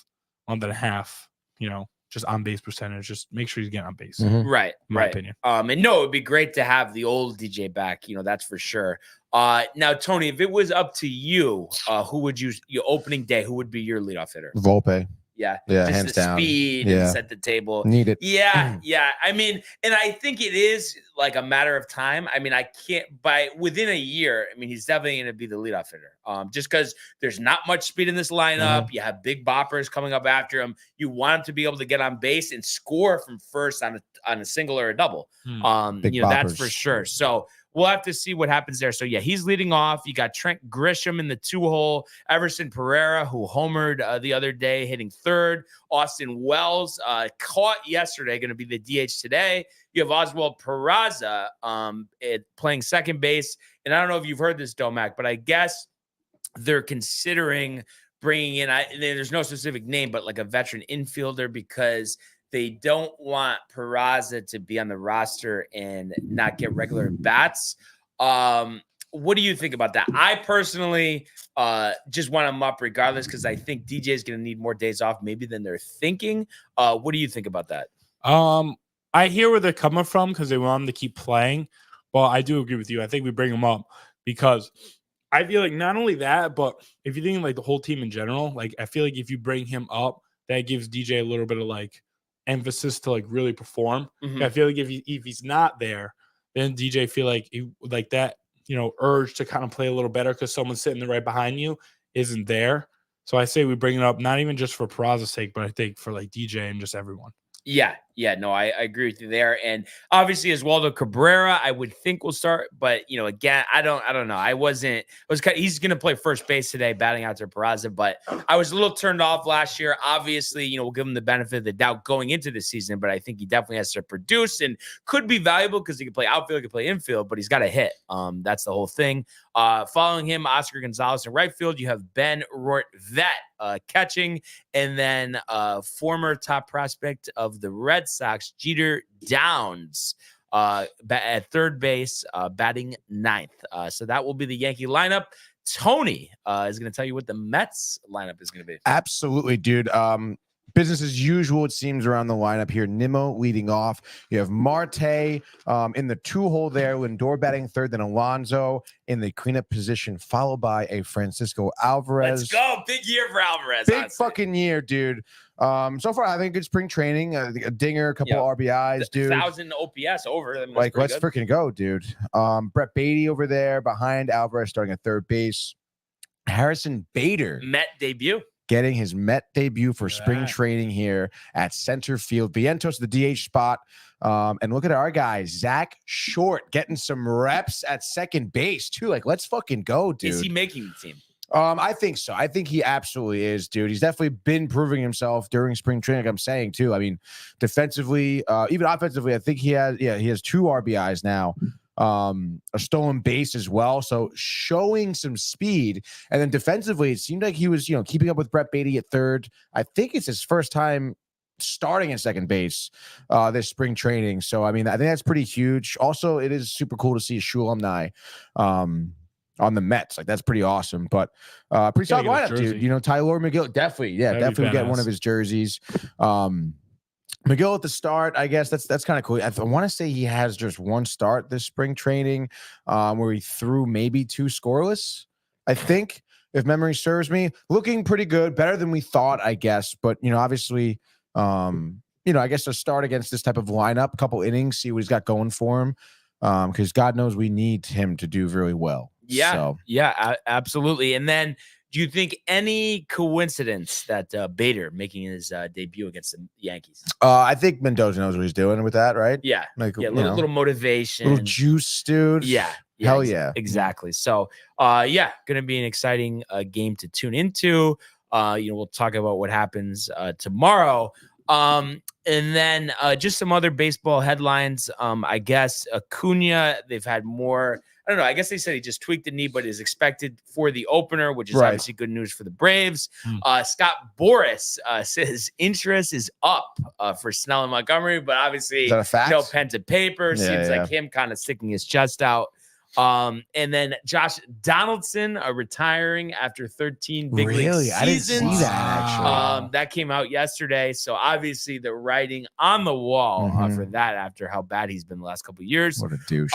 and a half, you know, just on base percentage, just make sure he's getting on base. Right. In my opinion. And no, it'd be great to have the old DJ back, you know, that's for sure. Now, Tony, if it was up to you, who would your opening day, who would be your leadoff hitter? Volpe. Yeah, just hands the down. Speed and set the table. Need it. Yeah. I mean, and I think it is like a matter of time. I mean, I can't within a year. I mean, he's definitely going to be the leadoff hitter. Just because there's not much speed in this lineup. You have big boppers coming up after him. You want him to be able to get on base and score from first on a single or a double. Big you know, that's boppers. for sure. So we'll have to see what happens there. So, yeah, he's leading off. You got Trent Grisham in the 2-hole. Everson Pereira, who homered the other day, hitting third. Austin Wells, caught yesterday, going to be the DH today. You have Oswald Peraza playing second base. And I don't know if you've heard this, Domac, but I guess they're considering bringing in, there's no specific name, but like a veteran infielder because they don't want Peraza to be on the roster and not get regular bats. What do you think about that? I personally just want him up regardless because I think DJ is going to need more days off maybe than they're thinking. What do you think about that? I hear where they're coming from because they want him to keep playing. But I do agree with you. I think we bring him up because I feel like not only that, but if you think like the whole team in general, like I feel like if you bring him up, that gives DJ a little bit of like emphasis to like really perform. I feel like if he's not there, then DJ feel like like that, you know, urge to kind of play a little better because someone's sitting right behind you isn't there. So I say we bring it up not even just for Peraza's sake, but I think for like DJ and just everyone. Yeah, no, I agree with you there. And obviously Oswaldo Cabrera, I would think will start, but you know, again, I don't know. He's going to play first base today, batting out to Peraza, but I was a little turned off last year. Obviously, you know, we'll give him the benefit of the doubt going into the season, but I think he definitely has to produce and could be valuable because he can play outfield, he can play infield, but he's got to hit. That's the whole thing. Following him, Oscar Gonzalez in right field. You have Ben Rortvedt catching, and then former top prospect of the Red Sox, Jeter Downs, at third base, batting ninth. So that will be the Yankee lineup. Tony is going to tell you what the Mets lineup is going to be. Absolutely, dude. Business as usual, it seems, around the lineup here. Nimmo leading off. You have Marte in the 2-hole there, Lindor batting third, then Alonso in the cleanup position, followed by a Francisco Alvarez. Let's go. Big year for Alvarez. Big fucking year, dude. So far, having a good spring training, a dinger, a couple RBIs, dude. 1,000 OPS over. I mean, like, let's freaking go, dude. Brett Beatty over there behind Alvarez, starting at third base. Harrison Bader. Met debut. Getting his Met debut for spring training here at center field. Vientos, the DH spot. And look at our guy, Zach Short, getting some reps at second base, too. Like, let's fucking go, dude. Is he making the team? I think so. I think he absolutely is, dude. He's definitely been proving himself during spring training, like I'm saying, too. I mean, defensively, even offensively, I think he has 2 RBIs now. A stolen base as well. So showing some speed. And then defensively, it seemed like he was, keeping up with Brett Beatty at third. I think it's his first time starting at second base this spring training. So, I mean, I think that's pretty huge. Also, it is super cool to see a SHU alumni on the Mets. Like, that's pretty awesome. But pretty solid lineup, dude. Tyler McGill, definitely get one of his jerseys. McGill at the start, I guess that's kind of cool. I want to say he has just one start this spring training, where he threw maybe 2 scoreless. I think, if memory serves me, looking pretty good, better than we thought, I guess. But obviously, I guess to start against this type of lineup, a couple innings, see what he's got going for him, because God knows we need him to do really well. Yeah, so. absolutely. And then, do you think any coincidence that Bader making his debut against the Yankees? I think Mendoza knows what he's doing with that, right? Yeah, like little motivation, little juice, dude. Yeah, hell yeah, exactly. So, gonna be an exciting game to tune into. We'll talk about what happens tomorrow. And then just some other baseball headlines. I guess Acuna, they've had more. I don't know. I guess they said he just tweaked the knee, but is expected for the opener, which is obviously good news for the Braves. Scott Boras says interest is up for Snell and Montgomery, but obviously is that a fact? No pen to paper. Seems like him kind of sticking his chest out. And then Josh Donaldson retiring after 13 big league seasons. I didn't see that actually. That came out yesterday. So obviously the writing on the wall for that after how bad he's been the last couple of years. What a douche.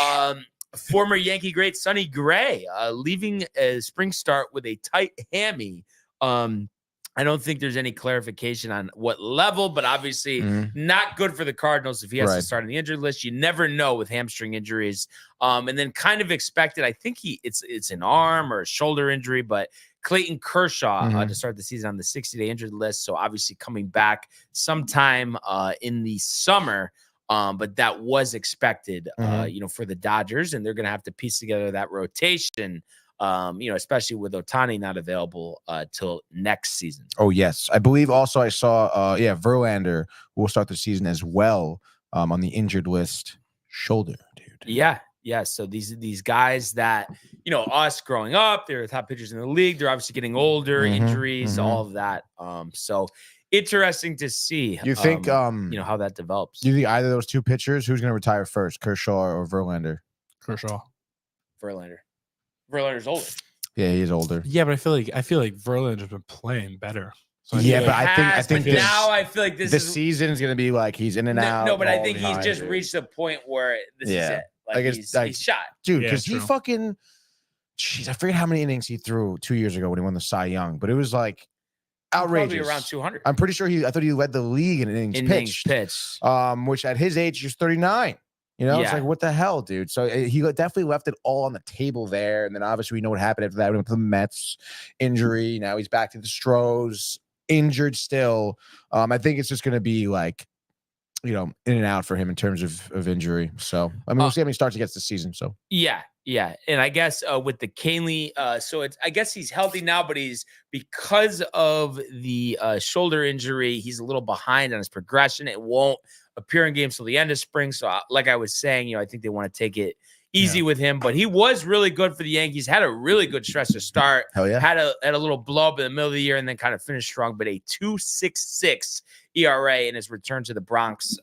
Former Yankee great Sonny Gray leaving a spring start with a tight hammy. I don't think there's any clarification on what level, but obviously not good for the Cardinals if he has to start on the injured list. You never know with hamstring injuries. And then kind of expected, I think it's an arm or a shoulder injury, but Clayton Kershaw to start the season on the 60-day injured list. So obviously coming back sometime in the summer. But that was expected, for the Dodgers, and they're going to have to piece together that rotation, especially with Ohtani not available till next season. Oh, yes. I believe also I saw, Verlander will start the season as well on the injured list. Shoulder, dude. Yeah. So these guys that, us growing up, they're the top pitchers in the league. They're obviously getting older, injuries, all of that. So interesting to see. You think, how that develops. Do you think either of those two pitchers, who's going to retire first, Kershaw or Verlander? Kershaw. Verlander's older. Yeah, he's older. Yeah, but I feel like Verlander's been playing better. So I think now I feel like this season is going to be like he's in and out. No, but I think he's just reached a point where this is it. Like he's shot, dude. Because he fucking, jeez, I forget how many innings he threw 2 years ago when he won the Cy Young, but it was like outrageous. Probably around 200. I'm pretty sure I thought he led the league in innings pitched. Which at his age, he's 39. It's like, what the hell, dude? So he definitely left it all on the table there. And then obviously we know what happened after that. We went to the Mets injury. Now he's back to the Stros, injured still. I think it's just going to be like, in and out for him in terms of injury. So, I mean, we'll see how many starts he gets this season. So, yeah. And I guess with the Canely, I guess he's healthy now, but because of the shoulder injury, he's a little behind on his progression. It won't appear in games till the end of spring. So like I was saying, I think they want to take it easy with him, but he was really good for the Yankees. Had a really good stretch to start. Hell yeah. Had a little blow up in the middle of the year and then kind of finished strong, but a 2.66 ERA in his return to the Bronx,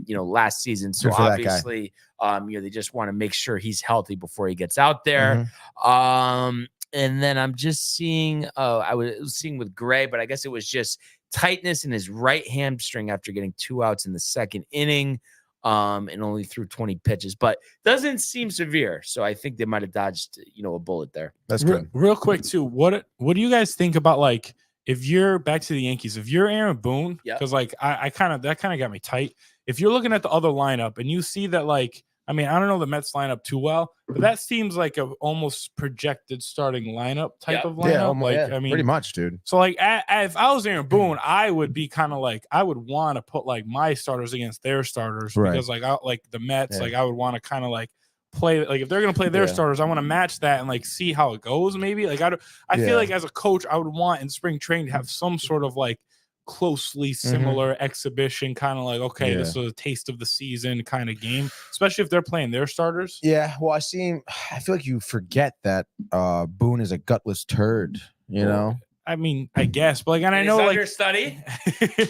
last season. So obviously, they just want to make sure he's healthy before he gets out there. And then I'm just seeing, I was seeing with Gray, but I guess it was just tightness in his right hamstring after getting 2 outs in the second inning. And only threw 20 pitches, but doesn't seem severe. So I think they might have dodged, a bullet there. That's good. Real quick too. What do you guys think about, like, if you're back to the Yankees, if you're Aaron Boone, because like that kind of got me tight. If you're looking at the other lineup and you see that, like, I mean, I don't know the Mets lineup too well, but that seems like a almost projected starting lineup type of lineup. I mean, pretty much, dude. So like, if I was Aaron Boone, I would be kind of like, I would want to put like my starters against their starters because like the Mets, like I would want to kind of like play, like if they're gonna play their starters, I want to match that and like see how it goes. Maybe like I feel like as a coach, I would want in spring training to have some sort of like closely similar exhibition, kind of like, okay, this is a taste of the season kind of game, especially if they're playing their starters. Yeah, well, I feel like you forget that Boone is a gutless turd, I mean, I guess, but like, and I know like understudy,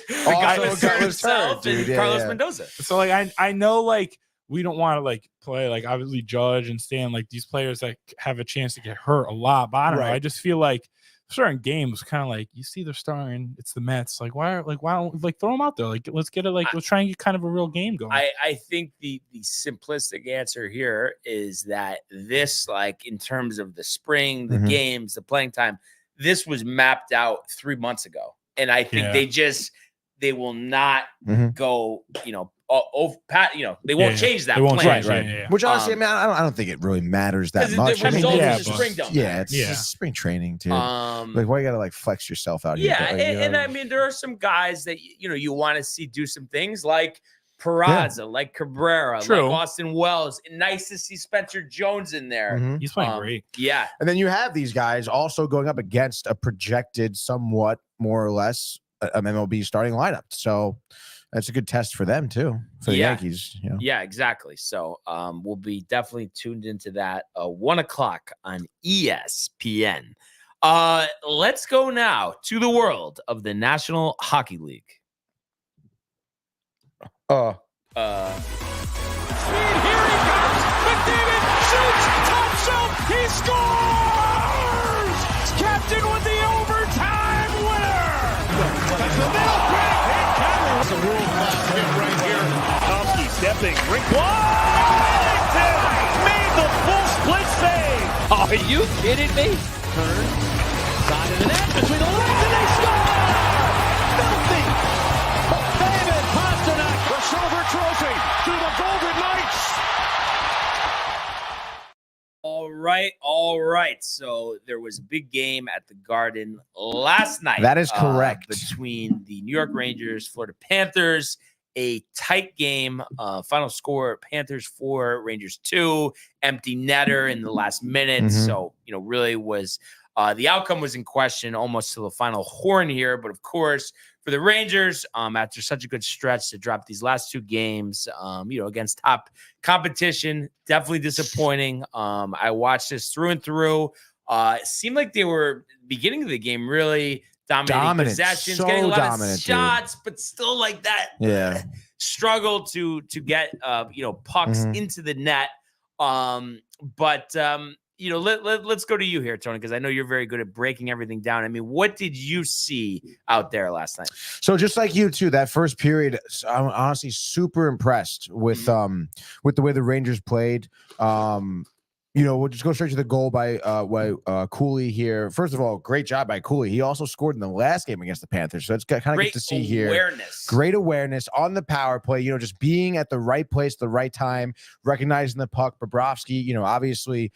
gutless turd, dude. Carlos Mendoza. So like, I know like we don't want to like play like obviously Judge and Stan, like these players that have a chance to get hurt a lot, but I don't know. I just feel like certain games, kind of like you see they're starting. It's the Mets. Like why throw them out there? Like let's get it. Like let's try and get kind of a real game going. I think the simplistic answer here is that this, like in terms of the spring, the games, the playing time, this was mapped out 3 months ago, and I think they will not go, they won't change that plan. Right. Which honestly, I mean, I don't think it really matters that much. The results of the spring don't it's just spring training too. Like, why you gotta like flex yourself out here? Yeah, and I mean, there are some guys that you want to see do some things like Peraza, like Cabrera, like Austin Wells. Nice to see Spencer Jones in there. He's playing great. Yeah, and then you have these guys also going up against a projected, somewhat more or less, MLB starting lineup. So that's a good test for them too, for the Yankees. Yeah, exactly. So we'll be definitely tuned into that 1 o'clock on ESPN. Let's go now to the world of the National Hockey League. Here he comes. McDavid shoots. Top shelf. He scores. Captain with the overtime winner. That's the middle. That's a world-class hit right here. Tomsky stepping. Rink Washington made the full split save. Are you kidding me? Turn. Side of the net. Between the legs and they score. Filthy. David Pasternak. The silver trophy to the Golden Knights. All right. So there was a big game at the Garden last night. That is correct. Between the New York Rangers, Florida Panthers, a tight game. Final score: Panthers 4, Rangers 2. Empty netter in the last minute. So really was the outcome was in question almost to the final horn here. But of course, for the Rangers, after such a good stretch to drop these last 2 games, against top competition, definitely disappointing. I watched this through and through. It seemed like they were beginning of the game really dominating possessions, getting a lot of shots, but still like that struggle to get pucks into the net. Let's go to you here, Tony, because I know you're very good at breaking everything down. I mean, what did you see out there last night? So just like you too, that first period, I'm honestly super impressed with the way the Rangers played. We'll just go straight to the goal by Cooley here. First of all, great job by Cooley. He also scored in the last game against the Panthers. So it's kind of good to see here. Great awareness on the power play, just being at the right place, the right time, recognizing the puck. Bobrovsky, obviously,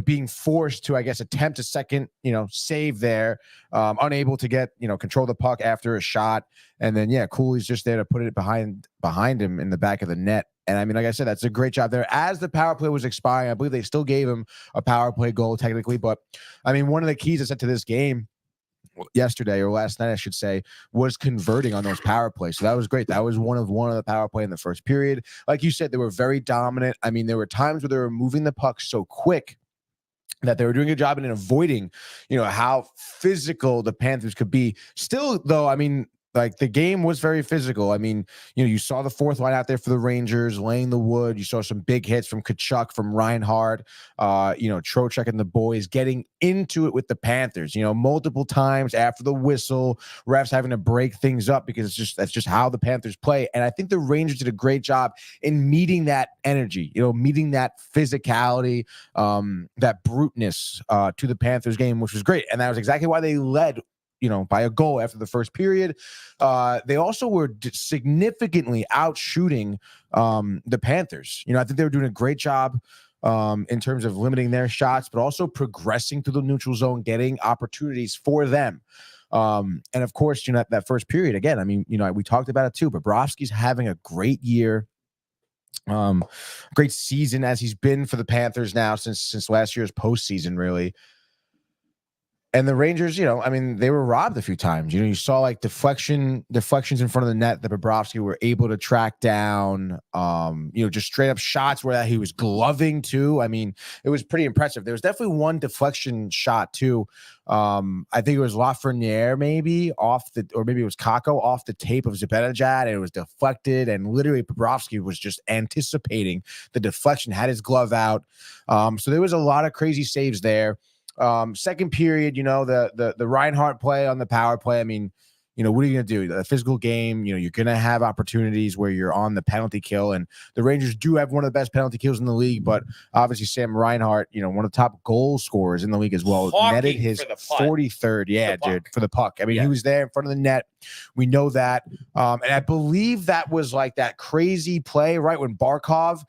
being forced to, I guess, attempt a second, save there, unable to get, control the puck after a shot. And then, Cooley's just there to put it behind him in the back of the net. And I mean, like I said, that's a great job there. As the power play was expiring, I believe they still gave him a power play goal technically. But I mean, one of the keys I said to this game yesterday, or last night, I should say, was converting on those power plays. So that was great. That was one of the power play in the first period. Like you said, they were very dominant. I mean, there were times where they were moving the puck so quick that they were doing a job in avoiding, how physical the Panthers could be. Still, though, I mean, like the game was very physical. I mean, you saw the fourth line out there for the Rangers laying the wood. You saw some big hits from Tkachuk, from Reinhard, Trocheck and the boys getting into it with the Panthers, multiple times after the whistle, refs having to break things up because that's just how the Panthers play. And I think the Rangers did a great job in meeting that energy, meeting that physicality, that bruteness to the Panthers game, which was great. And that was exactly why they led by a goal after the first period. They also were significantly outshooting the Panthers. I think they were doing a great job in terms of limiting their shots, but also progressing through the neutral zone, getting opportunities for them. And of course, that first period, again, I mean, we talked about it too, but Bobrovsky's having a great year. Great season as he's been for the Panthers now since last year's postseason, really. And the Rangers, I mean, they were robbed a few times. You saw like deflections in front of the net that Bobrovsky were able to track down. Just straight up shots where he was gloving too. I mean, it was pretty impressive. There was definitely one deflection shot too. I think it was Lafreniere maybe or maybe it was Kakko off the tape of Zibanejad, and it was deflected. And literally Bobrovsky was just anticipating the deflection, had his glove out. So there was a lot of crazy saves there. Second period, the Reinhardt play on the power play. I mean, what are you going to do? A physical game, you're going to have opportunities where you're on the penalty kill, and the Rangers do have one of the best penalty kills in the league, but obviously Sam Reinhart, one of the top goal scorers in the league as well, netted his 43rd. Yeah, dude, for the puck. I mean, he was there in front of the net. We know that. And I believe that was like that crazy play, right? When Barkov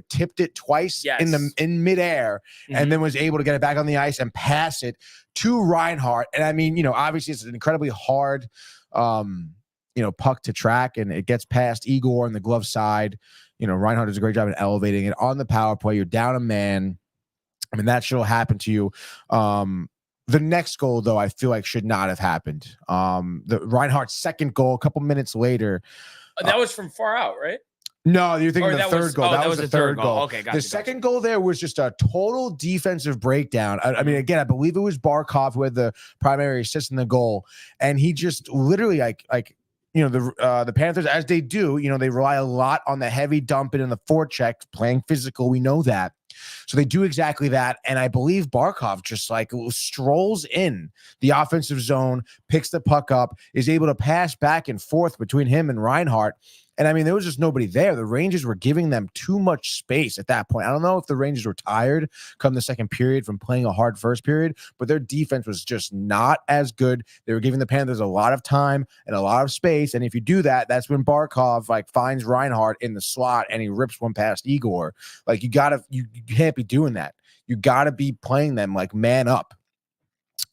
tipped it twice in midair and then was able to get it back on the ice and pass it to Reinhardt. And I mean, obviously it's an incredibly hard, puck to track, and it gets past Igor on the glove side. Reinhardt does a great job in elevating it on the power play. You're down a man. I mean, that should happen to you. The next goal, though, I feel like should not have happened. The Reinhardt's second goal, a couple minutes later. That was from far out, right? No, you're thinking the third goal. That was the third goal. Okay, gotcha. The second goal there was just a total defensive breakdown. I mean, again, I believe it was Barkov who had the primary assist in the goal, and he just literally the Panthers, as they do, they rely a lot on the heavy dumping and the forecheck, playing physical. We know that. So they do exactly that. And I believe Barkov just strolls in the offensive zone, picks the puck up, is able to pass back and forth between him and Reinhardt. And I mean, there was just nobody there. The Rangers were giving them too much space at that point. I don't know if the Rangers were tired come the second period from playing a hard first period, but their defense was just not as good. They were giving the Panthers a lot of time and a lot of space. And if you do that, that's when Barkov finds Reinhardt in the slot and he rips one past Igor. You can't be doing that. You got to be playing them man up.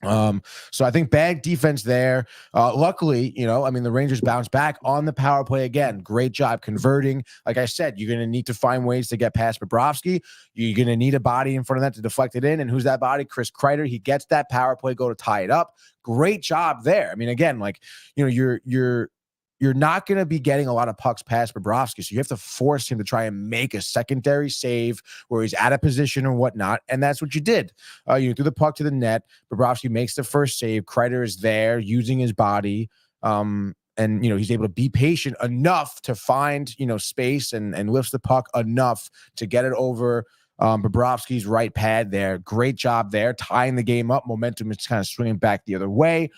So I think bad defense there. Luckily, the Rangers bounced back on the power play again. Great job converting. Like I said, you're going to need to find ways to get past Bobrovsky. You're going to need a body in front of that to deflect it in. And who's that body? Chris Kreider. He gets that power play go to tie it up. Great job there. I mean, again, you're not going to be getting a lot of pucks past Bobrovsky, so you have to force him to try and make a secondary save where he's out of position or whatnot, and that's what you did. You threw the puck to the net. Bobrovsky makes the first save. Kreider is there using his body, and he's able to be patient enough to find space and lifts the puck enough to get it over Bobrovsky's right pad there. Great job there, tying the game up. Momentum is kind of swinging back the other way.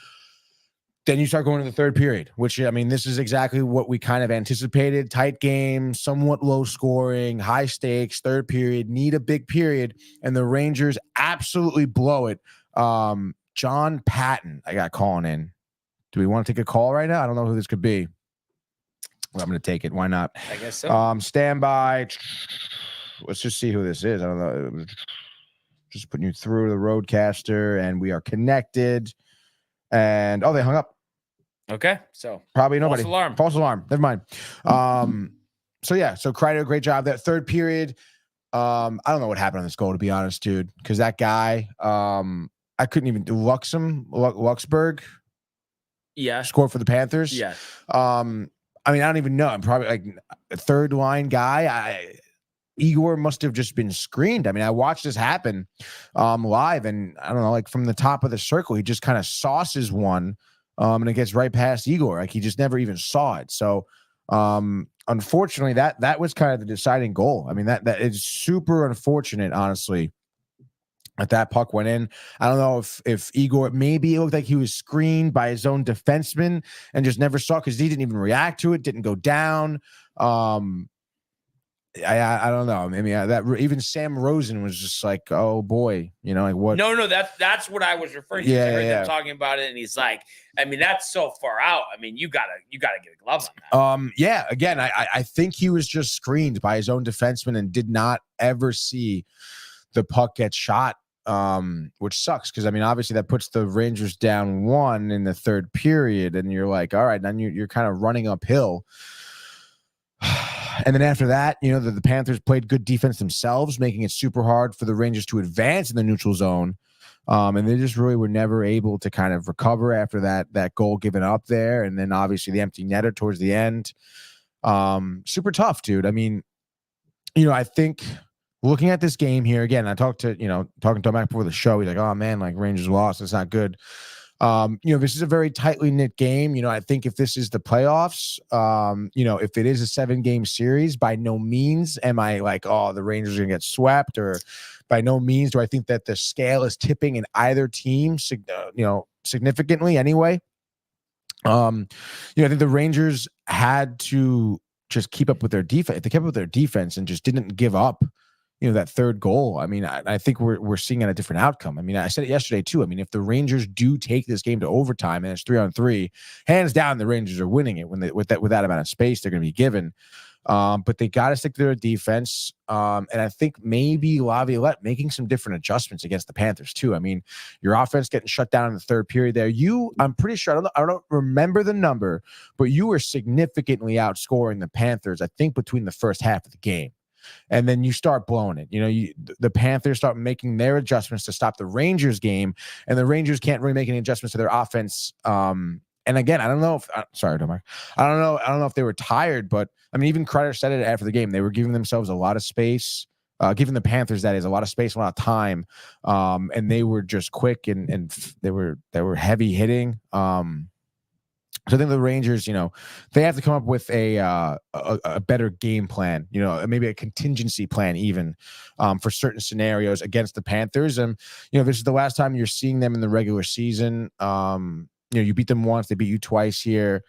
Then you start going to the third period, which, I mean, this is exactly what we kind of anticipated. Tight game, somewhat low scoring, high stakes, third period, need a big period, and the Rangers absolutely blow it. John Patton, I got calling in. Do we want to take a call right now? I don't know who this could be. Well, I'm going to take it. Why not? I guess so. Stand by. Let's just see who this is. I don't know. Just putting you through the roadcaster, and we are connected. And, they hung up. Okay, so probably nobody. False alarm. Never mind. So Kreider, great job. That third period, I don't know what happened on this goal, to be honest, dude. Because that guy, I couldn't even do Luxembourg. Yeah, scored for the Panthers. Yeah. I mean, I don't even know. I'm probably a third line guy. Igor must have just been screened. I mean, I watched this happen live, and I don't know, from the top of the circle, he just kind of sauces one. And it gets right past Igor. He just never even saw it. So, unfortunately, that was kind of the deciding goal. I mean, that is super unfortunate, honestly, that puck went in. I don't know if Igor, maybe it looked like he was screened by his own defenseman and just never saw, because he didn't even react to it, didn't go down. I don't know. Maybe that even Sam Rosen was just oh boy, what? No, that's what I was referring to. I heard them talking about it, and he's like, I mean, that's so far out. I mean, you gotta get a glove on that. Again, I think he was just screened by his own defenseman and did not ever see the puck get shot. Which sucks, because I mean, obviously that puts the Rangers down 1 in the third period, and you're like, all right, then you're kind of running uphill. And then after that, the Panthers played good defense themselves, making it super hard for the Rangers to advance in the neutral zone. And they just really were never able to kind of recover after that goal given up there. And then obviously the empty netter towards the end. Super tough, dude. I mean, I think looking at this game here, again, I talking to Mac before the show. He's like, oh man, Rangers lost. It's not good. This is a very tightly knit game. I think if this is the playoffs, if it is a 7-game series, by no means am I like, oh, the Rangers are going to get swept, or by no means do I think that the scale is tipping in either team, significantly anyway. I think the Rangers had to just keep up with their defense. They kept up with their defense and just didn't give up, that third goal. I mean, I think we're seeing a different outcome. I mean, I said it yesterday too. I mean, if the Rangers do take this game to overtime and it's 3-on-3, hands down, the Rangers are winning it with that amount of space they're going to be given. But they got to stick to their defense. And I think maybe Laviolette making some different adjustments against the Panthers too. I mean, your offense getting shut down in the third period there. I'm pretty sure, I don't remember the number, but you were significantly outscoring the Panthers, I think, between the first half of the game. And then you start blowing it. The Panthers start making their adjustments to stop the Rangers game, and the Rangers can't really make any adjustments to their offense. And again, I don't know if sorry, Domar. I don't know if they were tired, but I mean, even Kreider said it after the game. They were giving themselves a lot of space, giving the Panthers, that is, a lot of space, a lot of time. And they were just quick and they were heavy hitting. So I think the Rangers, they have to come up with a better game plan, maybe a contingency plan even for certain scenarios against the Panthers. And, this is the last time you're seeing them in the regular season. You beat them once, they beat you twice here.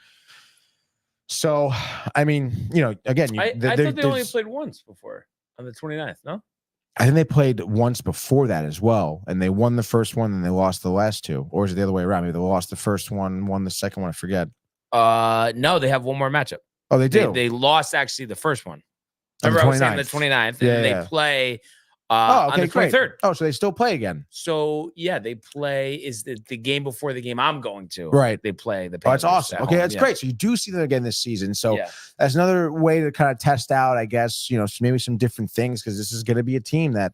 So, I mean, again, I thought they only played once before on the 29th, no? I think they played once before that as well, and they won the first one and they lost the last two. Or is it the other way around? Maybe they lost the first one, won the second one. I forget. No, they have one more matchup. Oh, they do? They lost actually the first one. Remember, I was saying the 29th, and then they play on the 23rd. Great. Oh, so they still play again. So, yeah, they play is the game before the game I'm going to. Right. They play the Panthers. Panthers. Oh, that's awesome. Okay, that's great. So you do see them again this season. So that's another way to kind of test out, I guess, maybe some different things, because this is going to be a team that,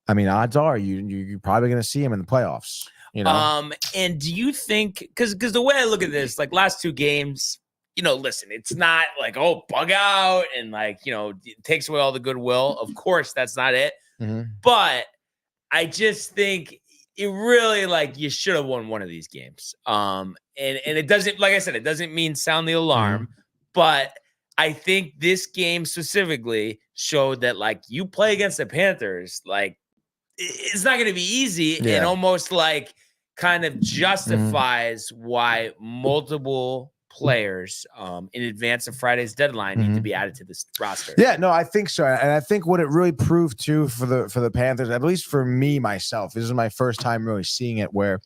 I mean, odds are you're probably going to see them in the playoffs. And do you think, because the way I look at this, like last two games, listen, it's not like, oh, bug out and like, it takes away all the goodwill. Of course, that's not it. Mm-hmm. But I just think it really, like, you should have won one of these games. And it doesn't, like I said, it doesn't mean sound the alarm, but I think this game specifically showed that, like, you play against the Panthers, like, it's not going to be easy, and almost like kind of justifies why multiple players in advance of Friday's deadline need to be added to this roster. Yeah, no, I think so. And I think what it really proved too for the Panthers, at least for me myself, this is my first time really seeing it, where,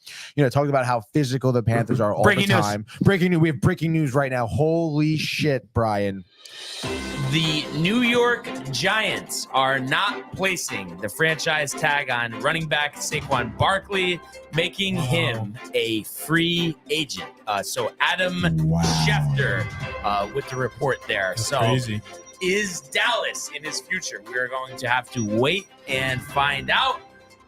talking about how physical the Panthers are all the time. Breaking news. We have breaking news right now. Holy shit, Brian. The New York Giants are not placing the franchise tag on running back Saquon Barkley, making him a free agent. So Adam Schefter with the report there. That's crazy. Is Dallas in his future? We are going to have to wait and find out.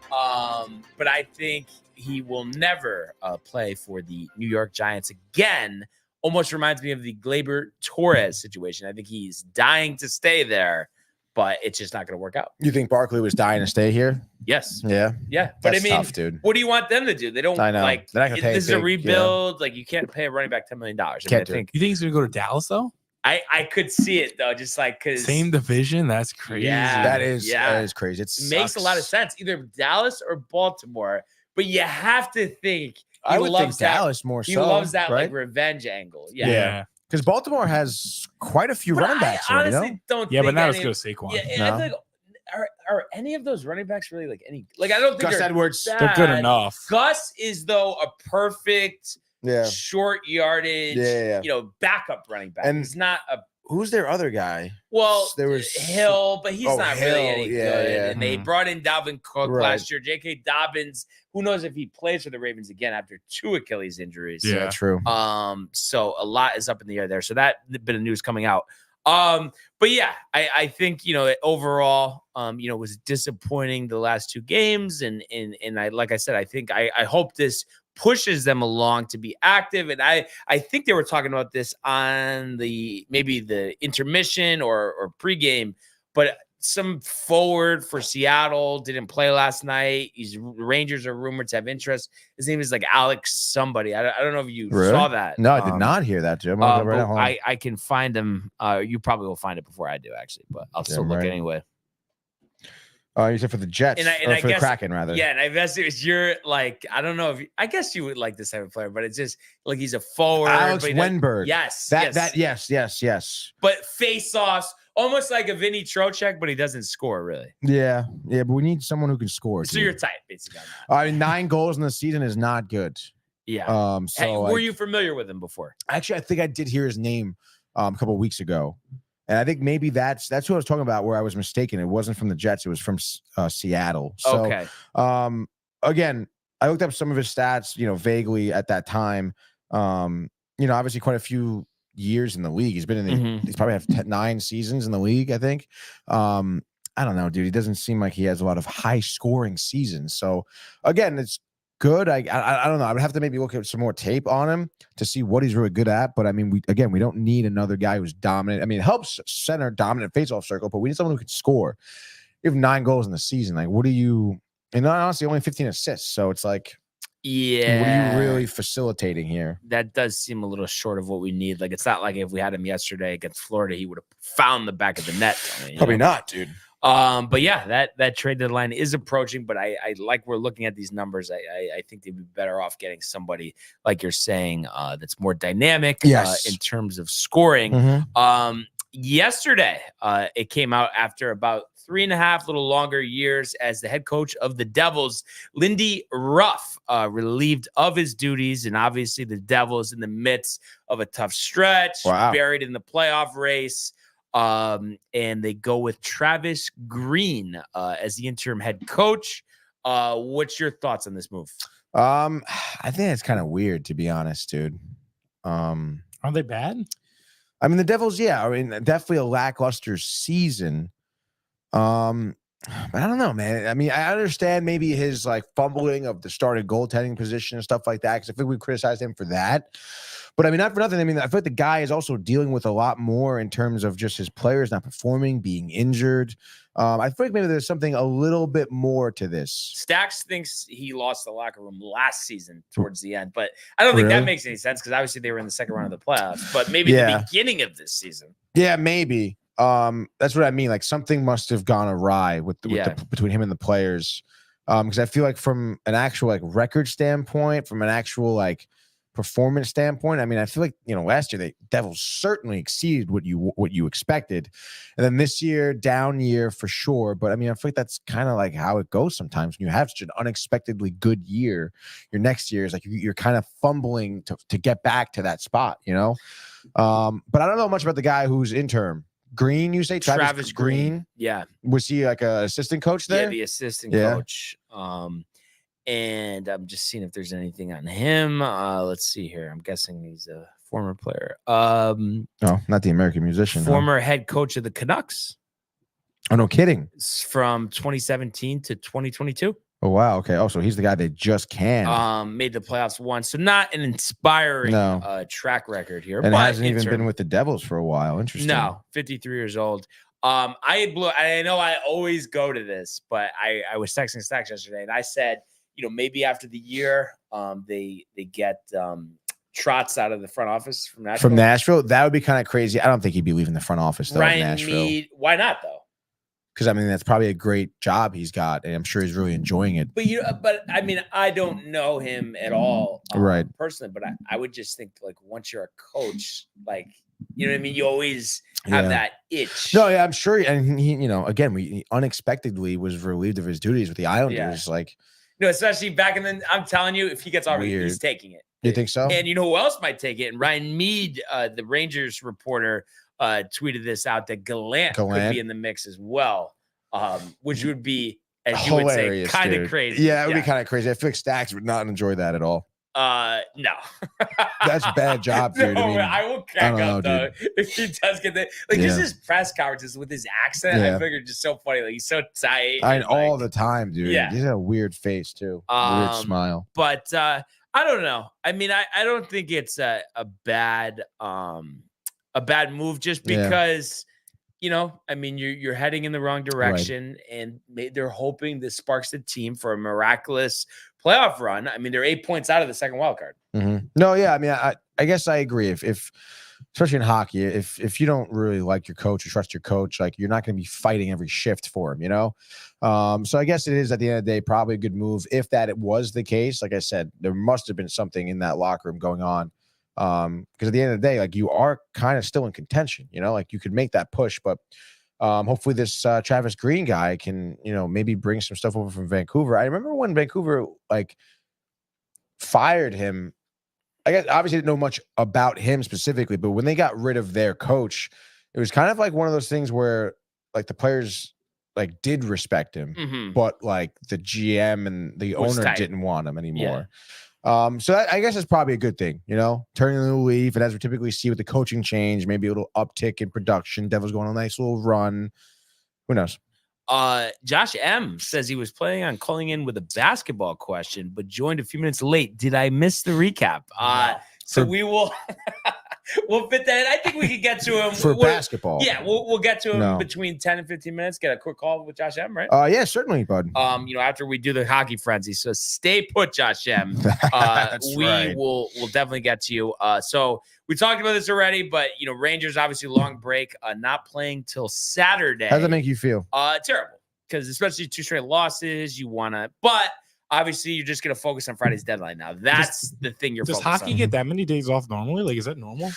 But I think he will never play for the New York Giants again. Almost reminds me of the Gleyber Torres situation. I think he's dying to stay there, but it's just not going to work out. You think Barkley was dying to stay here? Yes. Yeah. Yeah. But That's I mean, tough, dude. What do you want them to do? They don't, I know. like, They're not gonna pay this is a rebuild. Like, you can't pay a running back $10 million. I think You think he's going to go to Dallas, though? I could see it, though, just like because same division. That's crazy. Yeah. That is crazy. It makes a lot of sense. Either Dallas or Baltimore, but you have to think. I would think Dallas more so. He loves that right? like revenge angle. Yeah. Because Baltimore has quite a few running backs. I honestly don't. Yeah, think but not as good as Saquon. Yeah, and I think are any of those running backs really like any? Like, I don't think Gus Edwards. bad. They're good enough. Gus is though a perfect short yardage, backup running back. And he's not a. Who's their other guy? Well, there was Hill, but he's not Hill, really any good. Yeah. And they brought in Dalvin Cook last year. J.K. Dobbins, who knows if he plays for the Ravens again after 2 Achilles injuries. Yeah, true. So a lot is up in the air there. So that bit of news coming out. But yeah, I think, overall, it was disappointing the last 2 games. And I, like I said, I think I hope this pushes them along to be active. And I think they were talking about this on maybe the intermission or pregame, but some forward for Seattle didn't play last night. Rangers are rumored to have interest. His name is like Alex somebody. I don't know if you saw that. No, I did not hear that, Jim. Right but now, hold on. I can find him. You probably will find it before I do, actually, but I'll still look anyway. You said for the Jets, and or I for guess, the Kraken, rather. Yeah, and I guess it was your, like, I don't know if I guess you would like this type of player, but it's just like he's a forward. Alex but Wenberg. Yes. Yes. But face-offs, almost like a Vinny Trocheck, but he doesn't score really. Yeah, but we need someone who can score. So you're tight, basically. 9 goals in the season is not good. Yeah. So were you familiar with him before? Actually, I think I did hear his name a couple of weeks ago. And I think maybe that's who I was talking about where I was mistaken. It wasn't from the Jets. It was from Seattle. So, okay. Again, I looked up some of his stats, vaguely at that time. Obviously quite a few years in the league. He's been in the, he's probably have 9 seasons in the league, I think. I don't know, dude. He doesn't seem like he has a lot of high scoring seasons. So again, it's good. I don't know. I would have to maybe look at some more tape on him to see what he's really good at. But I mean, we don't need another guy who's dominant. I mean, it helps center dominant faceoff circle, but we need someone who can score. You have 9 goals in the season. Like, what do you? And honestly, only 15 assists. So it's like, yeah, what are you really facilitating here? That does seem a little short of what we need. Like, it's not like if we had him yesterday against Florida, he would have found the back of the net. Probably not, dude. But yeah, that trade deadline is approaching, but I like we're looking at these numbers. I think they'd be better off getting somebody like you're saying that's more dynamic in terms of scoring. Yesterday, it came out after about 3.5 little longer years as the head coach of the Devils, Lindy Ruff, relieved of his duties, and obviously the Devils in the midst of a tough stretch, buried in the playoff race. And they go with Travis Green as the interim head coach. What's your thoughts on this move? I think it's kind of weird, to be honest, dude. Are they bad? I mean, the Devils, I mean, definitely a lackluster season. But I don't know, man. I mean, I understand maybe his like fumbling of the starting goaltending position and stuff like that, because I think we criticized him for that. But I mean, not for nothing. I mean, I feel like the guy is also dealing with a lot more in terms of just his players not performing, being injured. I feel like maybe there's something a little bit more to this. Stacks thinks he lost the locker room last season towards the end, but I don't think that makes any sense because obviously they were in the second round of the playoffs, but maybe the beginning of this season. Yeah, maybe. That's what I mean. Like something must have gone awry between him and the players. Because I feel like from an actual like record standpoint, from an actual like performance standpoint, I mean, I feel like last year the Devils certainly exceeded what you expected, and then this year down year for sure. But I mean, I feel like that's kind of like how it goes sometimes when you have such an unexpectedly good year. Your next year is like you're kind of fumbling to get back to that spot, But I don't know much about the guy who's interim. Green, you say Travis Green? Yeah. Was he like an assistant coach there? Yeah, the assistant coach. And I'm just seeing if there's anything on him. Let's see here. I'm guessing he's a former player. No, not the American musician. Former head coach of the Canucks. Oh, no kidding. It's from 2017 to 2022. Oh, wow. Okay. Oh, so he's the guy they just canned. Made the playoffs once. So not an inspiring track record here. And hasn't even been with the Devils for a while. Interesting. No, 53 years old. I know I always go to this, but I was texting Stacks yesterday and I said, maybe after the year, they get Trotz out of the front office from Nashville. From Nashville? That would be kind of crazy. I don't think he'd be leaving the front office, though, Ryan in Nashville. Mead, why not, though? Because, I mean, that's probably a great job he's got, and I'm sure he's really enjoying it. But I mean, I don't know him at all personally, but I would just think, like, once you're a coach, like, you know what I mean? You always have that itch. No, yeah, I'm sure. And he, again, he unexpectedly was relieved of his duties with the Islanders. Like, especially back in the, I'm telling you, if he gets offered, he's taking it. You think so? And you know who else might take it? And Ryan Mead, the Rangers reporter, tweeted this out that Gallant could be in the mix as well, which would be, as you would say, kind of crazy. Yeah, it would be kind of crazy. I feel like Stacks would not enjoy that at all. No. That's a bad job, dude. I will crack up though if he does get that. Like just his press conferences with his accent, I figured just so funny. Like he's so tight. All the time, dude. Yeah. He's got a weird face too. Weird smile. But I don't know. I mean, I don't think it's a bad move just because I mean, you're heading in the wrong direction, and they're hoping this sparks the team for a miraculous playoff run. I mean, they're 8 points out of the second wild card. No, yeah, I mean, I guess I agree. If especially in hockey, if you don't really like your coach or trust your coach, like you're not going to be fighting every shift for him, So I guess it is at the end of the day probably a good move. If it was the case, like I said, there must have been something in that locker room going on. Because at the end of the day, like you are kind of still in contention, like you could make that push, but hopefully this Travis Green guy can, maybe bring some stuff over from Vancouver. I remember when Vancouver like fired him. I guess obviously didn't know much about him specifically, but when they got rid of their coach, it was kind of like one of those things where like the players like did respect him, but like the GM and the owner didn't want him anymore. So I guess it's probably a good thing, turning the leaf. And as we typically see with the coaching change, maybe a little uptick in production. Devils going on a nice little run. Who knows? Josh M says he was planning on calling in with a basketball question, but joined a few minutes late. Did I miss the recap? So we will we'll fit that in. I think we could get to him for basketball. Yeah, we'll get to him between 10 and 15 minutes. Get a quick call with Josh M, right? Yeah, certainly, bud. After we do the hockey frenzy. So stay put, Josh M. We'll definitely get to you. So we talked about this already, but Rangers obviously long break, not playing till Saturday. How does that make you feel? Terrible, because especially 2 straight losses, but obviously you're just gonna focus on Friday's deadline now. That's the thing you're. Does focused hockey on. get that many days off normally? Like, is that normal?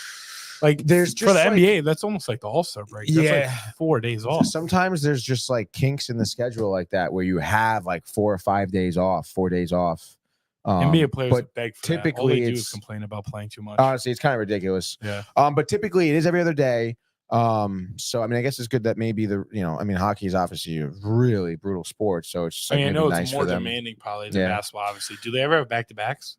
Like, there's just for the NBA, that's almost like the All-Star break. That's like 4 days off. Sometimes there's just like kinks in the schedule like that where you have like 4 or 5 days off, 4 days off. NBA players but beg for typically that. All they do is complain about playing too much. Honestly, it's kind of ridiculous. Yeah. But typically it is every other day. So I mean, I guess it's good that maybe hockey is obviously a really brutal sport. So it's I know nice it's more for them. demanding probably than basketball, obviously. Do they ever have back-to-backs?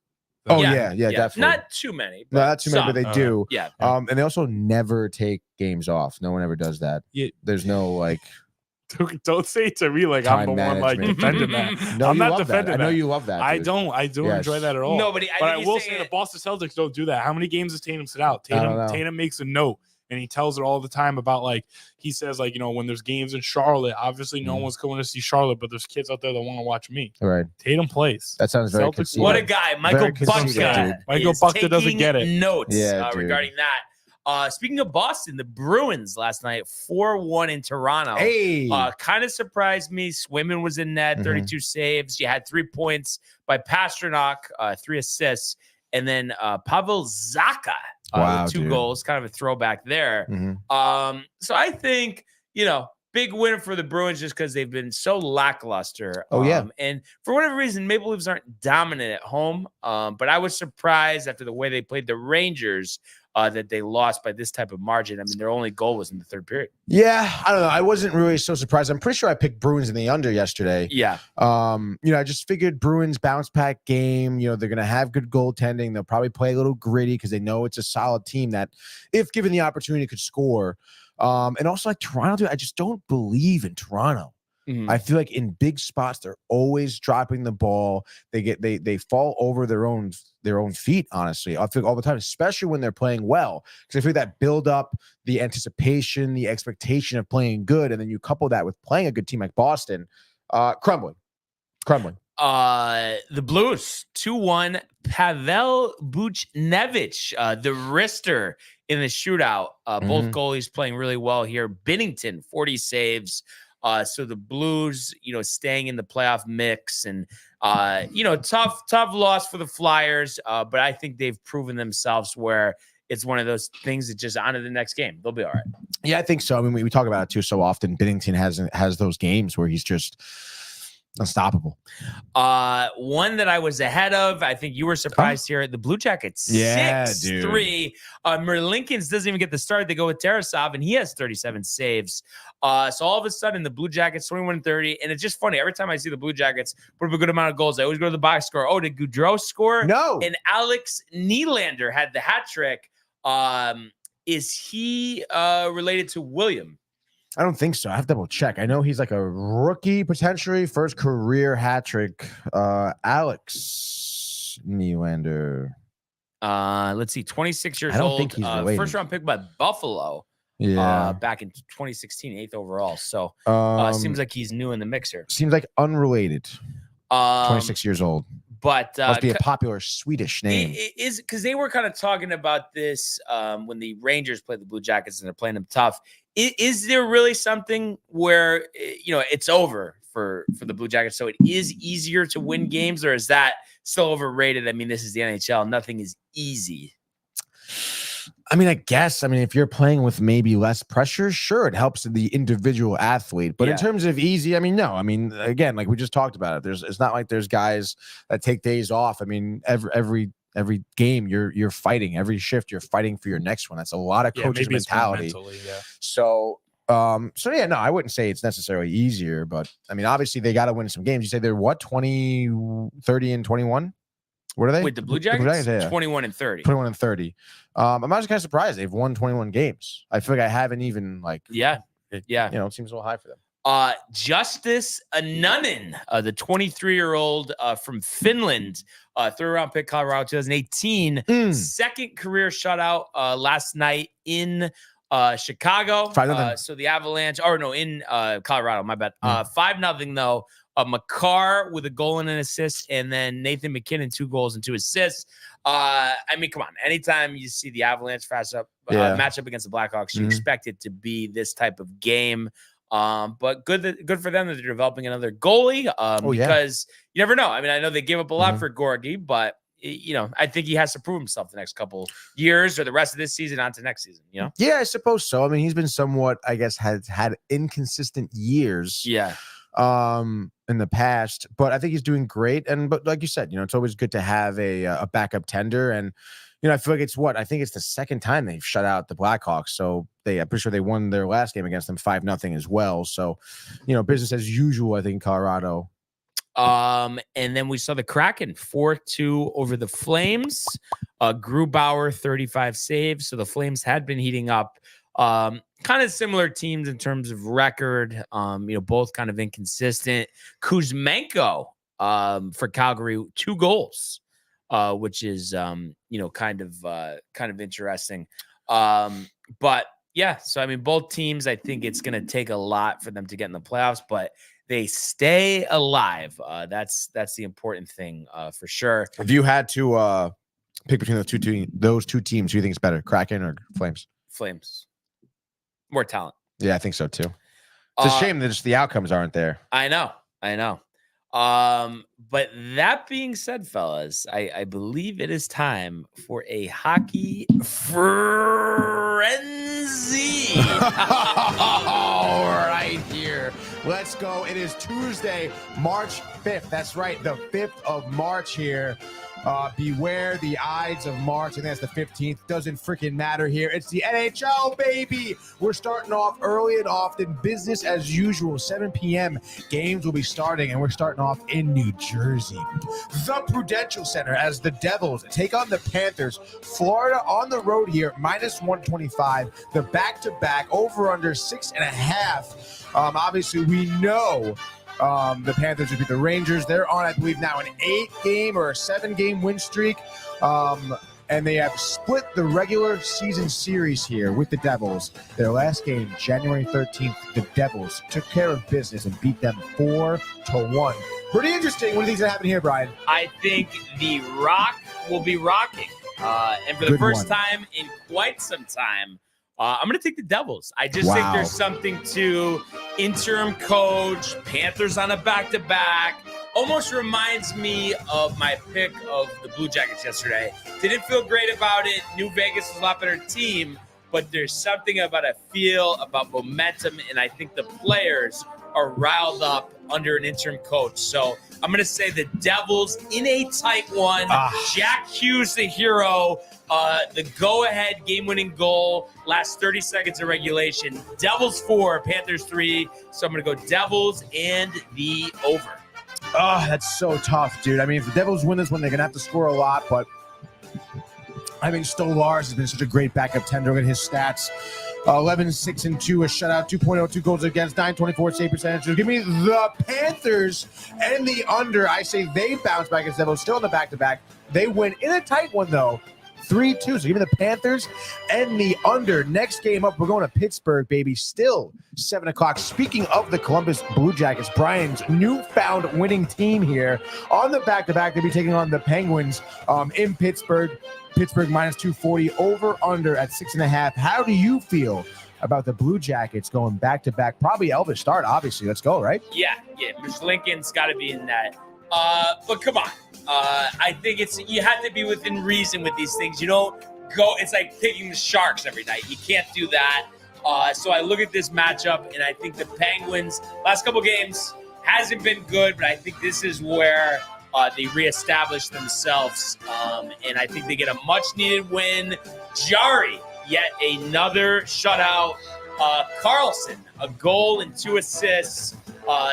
Oh yeah, definitely. Not too many. No, not too many, but they do. Yeah. And they also never take games off. No one ever does that. Yeah. There's no like. Don't say it to me like I'm the one like defending that. No, I'm not defending that. that. I know you love that. Dude. I don't enjoy that at all. No, but I will say the Boston Celtics don't do that. How many games does Tatum sit out? Tatum makes a note. And he tells it all the time about like he says like when there's games in Charlotte, obviously no one's going to see Charlotte, but there's kids out there that want to watch me. All right, Tatum plays. That sounds very conceited. What a guy, Michael Buckner. Michael Buckner doesn't get it. Notes regarding that. Speaking of Boston, the Bruins last night 4-1 in Toronto. Hey, kind of surprised me. Swimmen was in net, 32 saves. You had 3 points by Pasternak, 3 assists, and then Pavel Zacha. With 2 goals, kind of a throwback there. So I think, big win for the Bruins just because they've been so lackluster. And for whatever reason, Maple Leafs aren't dominant at home. But I was surprised after the way they played the Rangers that they lost by this type of margin. I mean, their only goal was in the third period. Yeah, I don't know. I wasn't really so surprised. I'm pretty sure I picked Bruins in the under yesterday. Yeah. I just figured Bruins bounce back game. They're going to have good goaltending. They'll probably play a little gritty because they know it's a solid team that, if given the opportunity, could score. And also like Toronto, dude, I just don't believe in Toronto. I feel like in big spots, they're always dropping the ball. They fall over their own feet, honestly. I feel like all the time, especially when they're playing well. Because I feel like that build up, the anticipation, the expectation of playing good, and then you couple that with playing a good team like Boston, crumbling. The Blues 2-1. Pavel Buchnevich, the wrister in the shootout. Both goalies playing really well here. Binnington 40 saves. So the Blues, staying in the playoff mix, and tough loss for the Flyers. But I think they've proven themselves where it's one of those things that just on to the next game. They'll be all right. Yeah, I think so. I mean, we talk about it too so often. Binnington has those games where he's just unstoppable. One that I was ahead of, I think you were surprised here. The Blue Jackets 6-3. Merlinkins doesn't even get the start. They go with Tarasov, and he has 37 saves. So all of a sudden, the Blue Jackets 21-30, and it's just funny. Every time I see the Blue Jackets put up a good amount of goals, I always go to the box score. Oh, did Gaudreau score? No. And Alex Nylander had the hat trick. Is he related to William? I don't think so. I have to double check. I know he's like a rookie, potentially first career hat trick. Alex Nylander. Let's see, 26 years old. I don't think he's related. First round pick by Buffalo. back in 2016, 8th overall. So seems like he's new in the mixer. Seems like unrelated. 26 years old. But must be a popular Swedish name. It is because they were kind of talking about this when the Rangers played the Blue Jackets and they're playing them tough. Is there really something where it's over for the Blue Jackets, so it is easier to win games, or is that still overrated? I mean, this is the NHL. Nothing is easy. I mean, I guess. I mean, if you're playing with maybe less pressure, sure, it helps the individual athlete. But in terms of easy, I mean, no. I mean, again, like we just talked about it. It's not like there's guys that take days off. I mean, every game you're fighting. Every shift you're fighting for your next one. That's a lot of coaches' mentality. So yeah, no, I wouldn't say it's necessarily easier, but I mean, obviously they got to win some games. You say they're what, 20, 30, and 21? What are they? With the Blue Jackets? Yeah. 21 and 30. 21 and 30. I'm actually kind of surprised they've won 21 games. I feel like I haven't even it seems a little high for them. Justice Annunen, the 23-year-old from Finland, third-round pick, Colorado, 2018. Second career shutout last night in Chicago. So the Avalanche, in Colorado, my bad. 5-0 though. McCarr with a goal and an assist, and then Nathan McKinnon 2 goals and 2 assists. I mean, come on. Anytime you see the Avalanche match up against the Blackhawks, you expect it to be this type of game. But good for them that they're developing another goalie. Because you never know. I mean, I know they gave up a lot for Gorgie, but I think he has to prove himself the next couple years or the rest of this season on to next season. Yeah, I suppose so. I mean, he's been somewhat, I guess, has had inconsistent years. Yeah. In the past, but I think he's doing great. But like you said, it's always good to have a backup tender. And, I feel like I think it's the second time they've shut out the Blackhawks. So I'm pretty sure they won their last game against them 5-0 as well. So, business as usual, I think, in Colorado. And then we saw the Kraken 4-2 over the Flames. Grubauer 35 saves. So the Flames had been heating up. Kind of similar teams in terms of record, both kind of inconsistent. Kuzmenko for Calgary, 2 goals, which is kind of interesting. But yeah, so I mean, both teams, I think it's going to take a lot for them to get in the playoffs, but they stay alive. That's the important thing for sure. If you had to pick between those two teams, who do you think is better, Kraken or Flames? Flames. More talent. Yeah, I think so too. It's a shame that just the outcomes aren't there. I know. But that being said, fellas, I believe it is time for a hockey frenzy. All right, here. Let's go. It is Tuesday, March 5th. That's right, the 5th of March here. Beware the Ides of March. I think that's the 15th. Doesn't freaking matter here. It's the NHL, baby. We're starting off early and often. Business as usual. 7 p.m. Games will be starting, and we're starting off in New Jersey. The Prudential Center as the Devils take on the Panthers. Florida on the road here, -125. The back-to-back over under 6.5. Obviously, we know the Panthers would beat the Rangers. They're on, I believe, now an 8-game or a 7-game win streak. And they have split the regular season series here with the Devils. Their last game, January 13th, the Devils took care of business and beat them 4-1. Pretty interesting. What do you think is going to happen here, Brian? I think the Rock will be rocking. And for the first time in quite some time, I'm going to take the Devils. I just think there's something to interim coach, Panthers on a back-to-back. Almost reminds me of my pick of the Blue Jackets yesterday. Didn't feel great about it. Knew Vegas was a lot better team, but there's something about a feel, about momentum, and I think the players are riled up under an interim coach. So I'm going to say the Devils in a tight one. Jack Hughes, the hero. The go-ahead game-winning goal, last 30 seconds of regulation. Devils 4, Panthers 3. So I'm going to go Devils and the over. Oh, that's so tough, dude. I mean, if the Devils win this one, they're going to have to score a lot. But, I mean, Stolarz has been such a great backup tender. Look at his stats. 11, 6, and 2, a shutout, 2.02 goals against, 924 save percentage. Give me the Panthers and the under. I say they bounce back against Devils, still in the back-to-back. They win in a tight one, though. 3-2. So give me the Panthers and the under. Next game up, we're going to Pittsburgh, baby. Still 7 o'clock. Speaking of the Columbus Blue Jackets, Brian's newfound winning team here on the back-to-back. They'll be taking on the Penguins in Pittsburgh. Pittsburgh minus 240, over under at 6.5. How do you feel about the Blue Jackets going back-to-back? Probably Elvis start, obviously. Let's go, right? Yeah. Mitch Lincoln's got to be in that. But come on. I think you have to be within reason with these things. You don't go. It's like picking the Sharks every night. You can't do that. So I look at this matchup, and I think the Penguins, last couple games, hasn't been good, but I think this is where they reestablish themselves, and I think they get a much-needed win. Jari, yet another shutout. Carlson, a goal and 2 assists.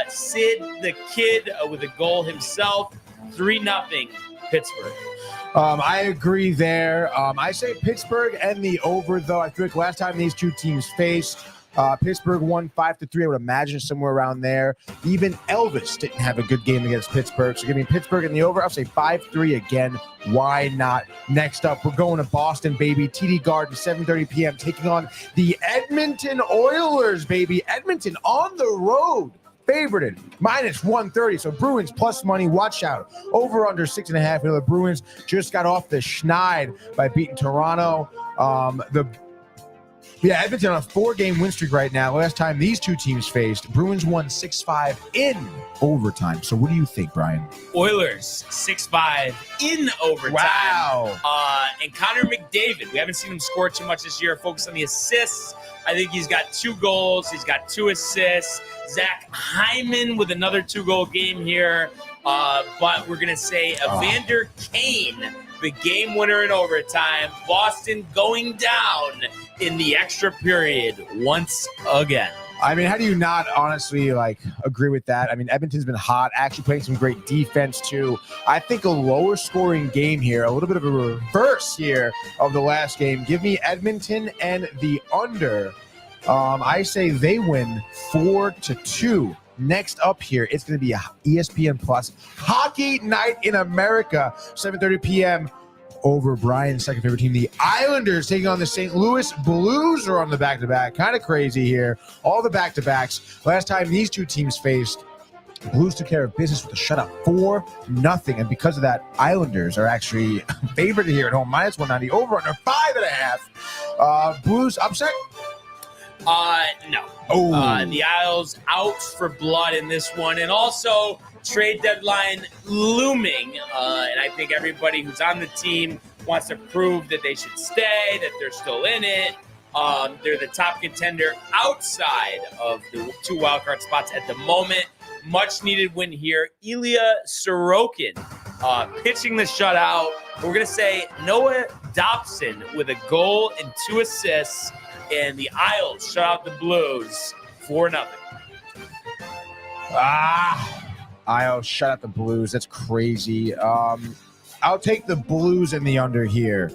Sid, the kid, with a goal himself. 3-0 Pittsburgh. I agree there. I say Pittsburgh and the over, though. I feel like last time these two teams faced, Pittsburgh won 5-3. I would imagine somewhere around there. Even Elvis didn't have a good game against Pittsburgh. So give me Pittsburgh and the over. I'll say 5-3 again. Why not? Next up, we're going to Boston, baby. TD Garden, 7:30 p.m. taking on the Edmonton Oilers, baby. Edmonton on the road. Favorited, minus 130. So Bruins plus money. Watch out. Over under 6.5. The Bruins just got off the schneid by beating Toronto. Edmonton on a 4-game win streak right now. Last time these two teams faced, Bruins won 6-5 in overtime. So what do you think, Brian? Oilers 6-5 in overtime. Wow. And Connor McDavid, we haven't seen him score too much this year. Focus on the assists. I think he's got 2 goals. He's got 2 assists. Zach Hyman with another 2-goal game here. But we're going to say Evander Kane, the game winner in overtime. Boston going down in the extra period once again. I mean, how do you not honestly agree with that? I mean, Edmonton's been hot, actually playing some great defense too. I think a lower scoring game here, a little bit of a reverse here of the last game. Give me Edmonton and the under. I say they win 4-2. Next up here, it's going to be a ESPN Plus Hockey Night in America, 7:30 p.m. over Brian's second favorite team, the Islanders, taking on the St. Louis Blues, are on the back-to-back. Kind of crazy here. All the back-to-backs. Last time these two teams faced, Blues took care of business with a shutout, 4-0. And because of that, Islanders are actually favored here at home, minus 190, over under 5.5. Blues upset? No. Oh. The Isles out for blood in this one. And also, trade deadline looming. And I think everybody who's on the team wants to prove that they should stay, that they're still in it. They're the top contender outside of the 2 wildcard spots at the moment. Much needed win here. Ilya Sorokin pitching the shutout. We're going to say Noah Dobson with a goal and 2 assists. And the Isles shut out the Blues 4-0. Isles shut out the Blues. That's crazy. I'll take the Blues in the under here.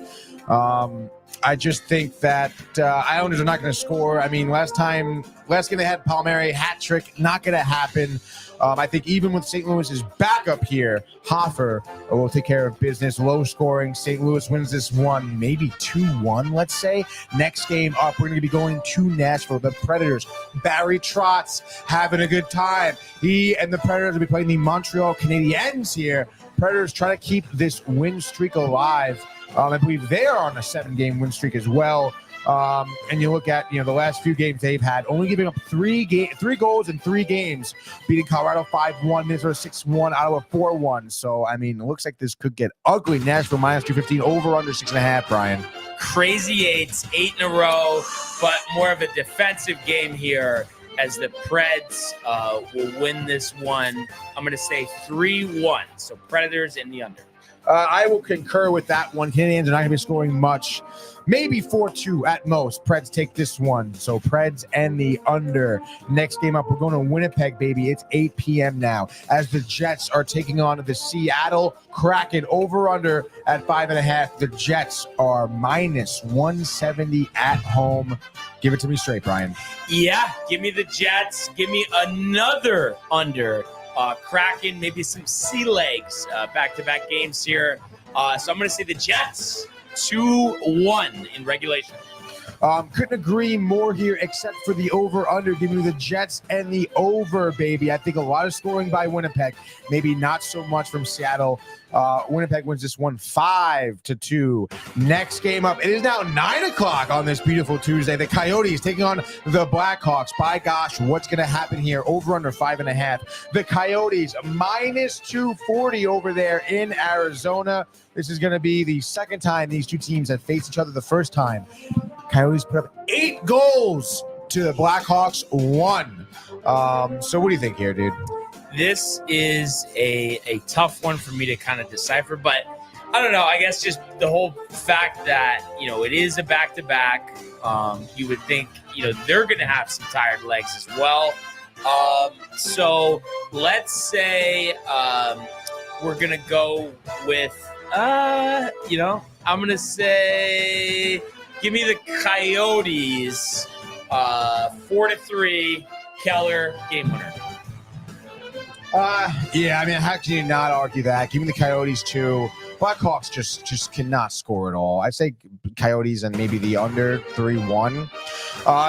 I just think that Islanders are not going to score. I mean, last game they had Palmieri, hat trick, not going to happen. I think even with St. Louis's backup here, Hoffer will take care of business. Low scoring. St. Louis wins this one, maybe 2-1, let's say. Next game up, we're going to be going to Nashville. The Predators. Barry Trotz having a good time. He and the Predators will be playing the Montreal Canadiens here. Predators trying to keep this win streak alive. I believe they are on a 7-game win streak as well. And you look at the last few games they've had, only giving up 3 goals in 3 games, beating Colorado 5-1, Minnesota 6-1, Ottawa 4-1. So I mean, it looks like this could get ugly. Nashville minus 215, over under 6.5. Brian, crazy 8 in a row, but more of a defensive game here as the Preds will win this one. I'm going to say 3-1. So Predators in the under. I will concur with that one. Canadians are not going to be scoring much. Maybe 4-2 at most. Preds take this one. So Preds and the under. Next game up, we're going to Winnipeg, baby. It's 8 p.m. now as the Jets are taking on the Seattle Kraken. Over under at 5.5. The Jets are minus 170 at home. Give it to me straight, Brian. Yeah, give me the Jets. Give me another under. Kraken, maybe some sea legs, back-to-back games here. So I'm going to say the Jets 2-1 in regulation. Couldn't agree more here, except for the over/under. Give me the Jets and the over, baby. I think a lot of scoring by Winnipeg, maybe not so much from Seattle. Winnipeg wins this one 5-2. Next game up, it is now 9 o'clock on this beautiful Tuesday. The Coyotes taking on the Blackhawks. By gosh, what's going to happen here? Over/under 5.5. The Coyotes minus 240 over there in Arizona. This is going to be the second time these two teams have faced each other. The first time, Coyotes put up 8 goals to the Blackhawks 1. So what do you think here, dude? This is a tough one for me to kind of decipher, but I don't know. I guess just the whole fact that, it is a back-to-back, you would think, they're going to have some tired legs as well. So let's say we're going to go with, I'm going to say give me the Coyotes 4-3, Keller, game winner. Yeah, I mean, how can you not argue that? Give me the Coyotes too. Blackhawks just cannot score at all. I'd say Coyotes and maybe the under 3-1.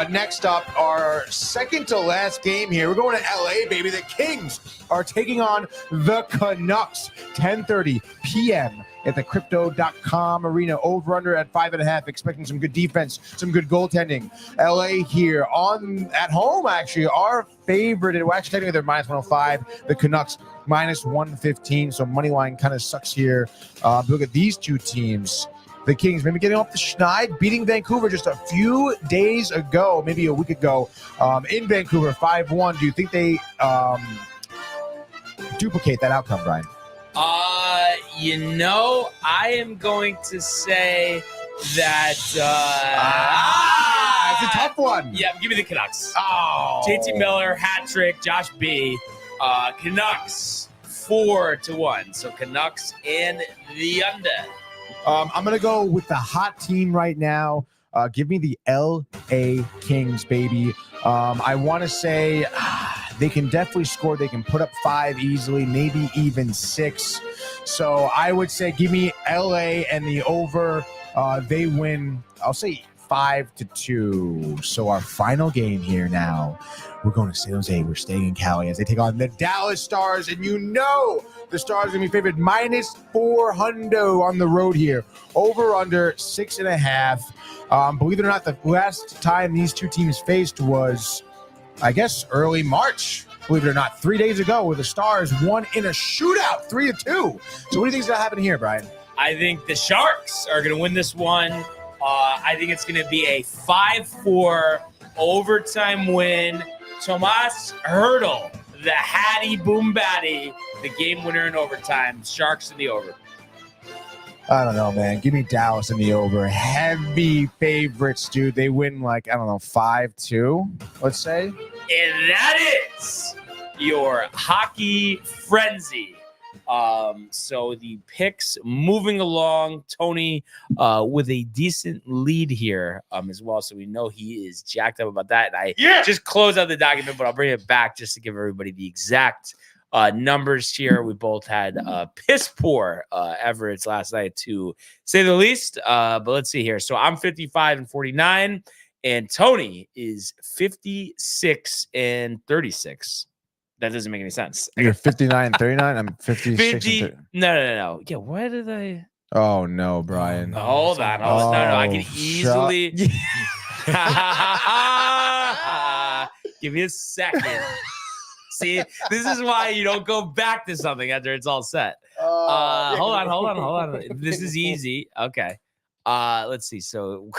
Next up, our second to last game here. We're going to LA, baby. The Kings are taking on the Canucks. 10:30 p.m. at the Crypto.com Arena. Over/under at 5.5. Expecting some good defense, some good goaltending. LA here at home, actually, our favorite. Well, actually, technically they're minus 105. The Canucks minus 115. So money line kind of sucks here. Look at these two teams. The Kings maybe getting off the schneid, beating Vancouver just a few days ago, maybe a week ago, in Vancouver, 5-1. Do you think they duplicate that outcome, Brian? I am going to say that. It's a tough one. Yeah, give me the Canucks. Oh. JT Miller, hat trick, Josh B. Canucks 4-1. So Canucks and the under. I'm going to go with the hot team right now. Give me the LA Kings, baby. I want to say they can definitely score. They can put up 5 easily, maybe even 6. So I would say give me LA and the over. They win, I'll say 5-2. So our final game here now, we're going to San Jose. We're staying in Cali as they take on the Dallas Stars. And the Stars are going to be favored minus 400 on the road here. Over/under 6.5. Believe it or not, the last time these two teams faced was, I guess, early March. Believe it or not, 3 days ago, where the Stars won in a shootout, 3-2. So what do you think is going to happen here, Brian? I think the Sharks are going to win this one. I think it's going to be a 5-4 overtime win. Tomas Hertl, the Hattie Boom Batty, the game winner in overtime. Sharks in the over. I don't know, man. Give me Dallas in the over. Heavy favorites, dude. They win 5-2, let's say. And that is your hockey frenzy. So the picks moving along. Tony with a decent lead here as well. So we know he is jacked up about that. And I just closed out the document, but I'll bring it back just to give everybody the exact numbers here. We both had piss poor efforts last night, to say the least. But let's see here. So I'm 55-49, and Tony is 56-36. That doesn't make any sense. You're 59-39. I'm 56. No. Yeah, why did I? Oh no, Brian. Hold on. No. I can easily. Give me a second. See, this is why you don't go back to something after it's all set. Hold on. This is easy. Okay. Let's see. So,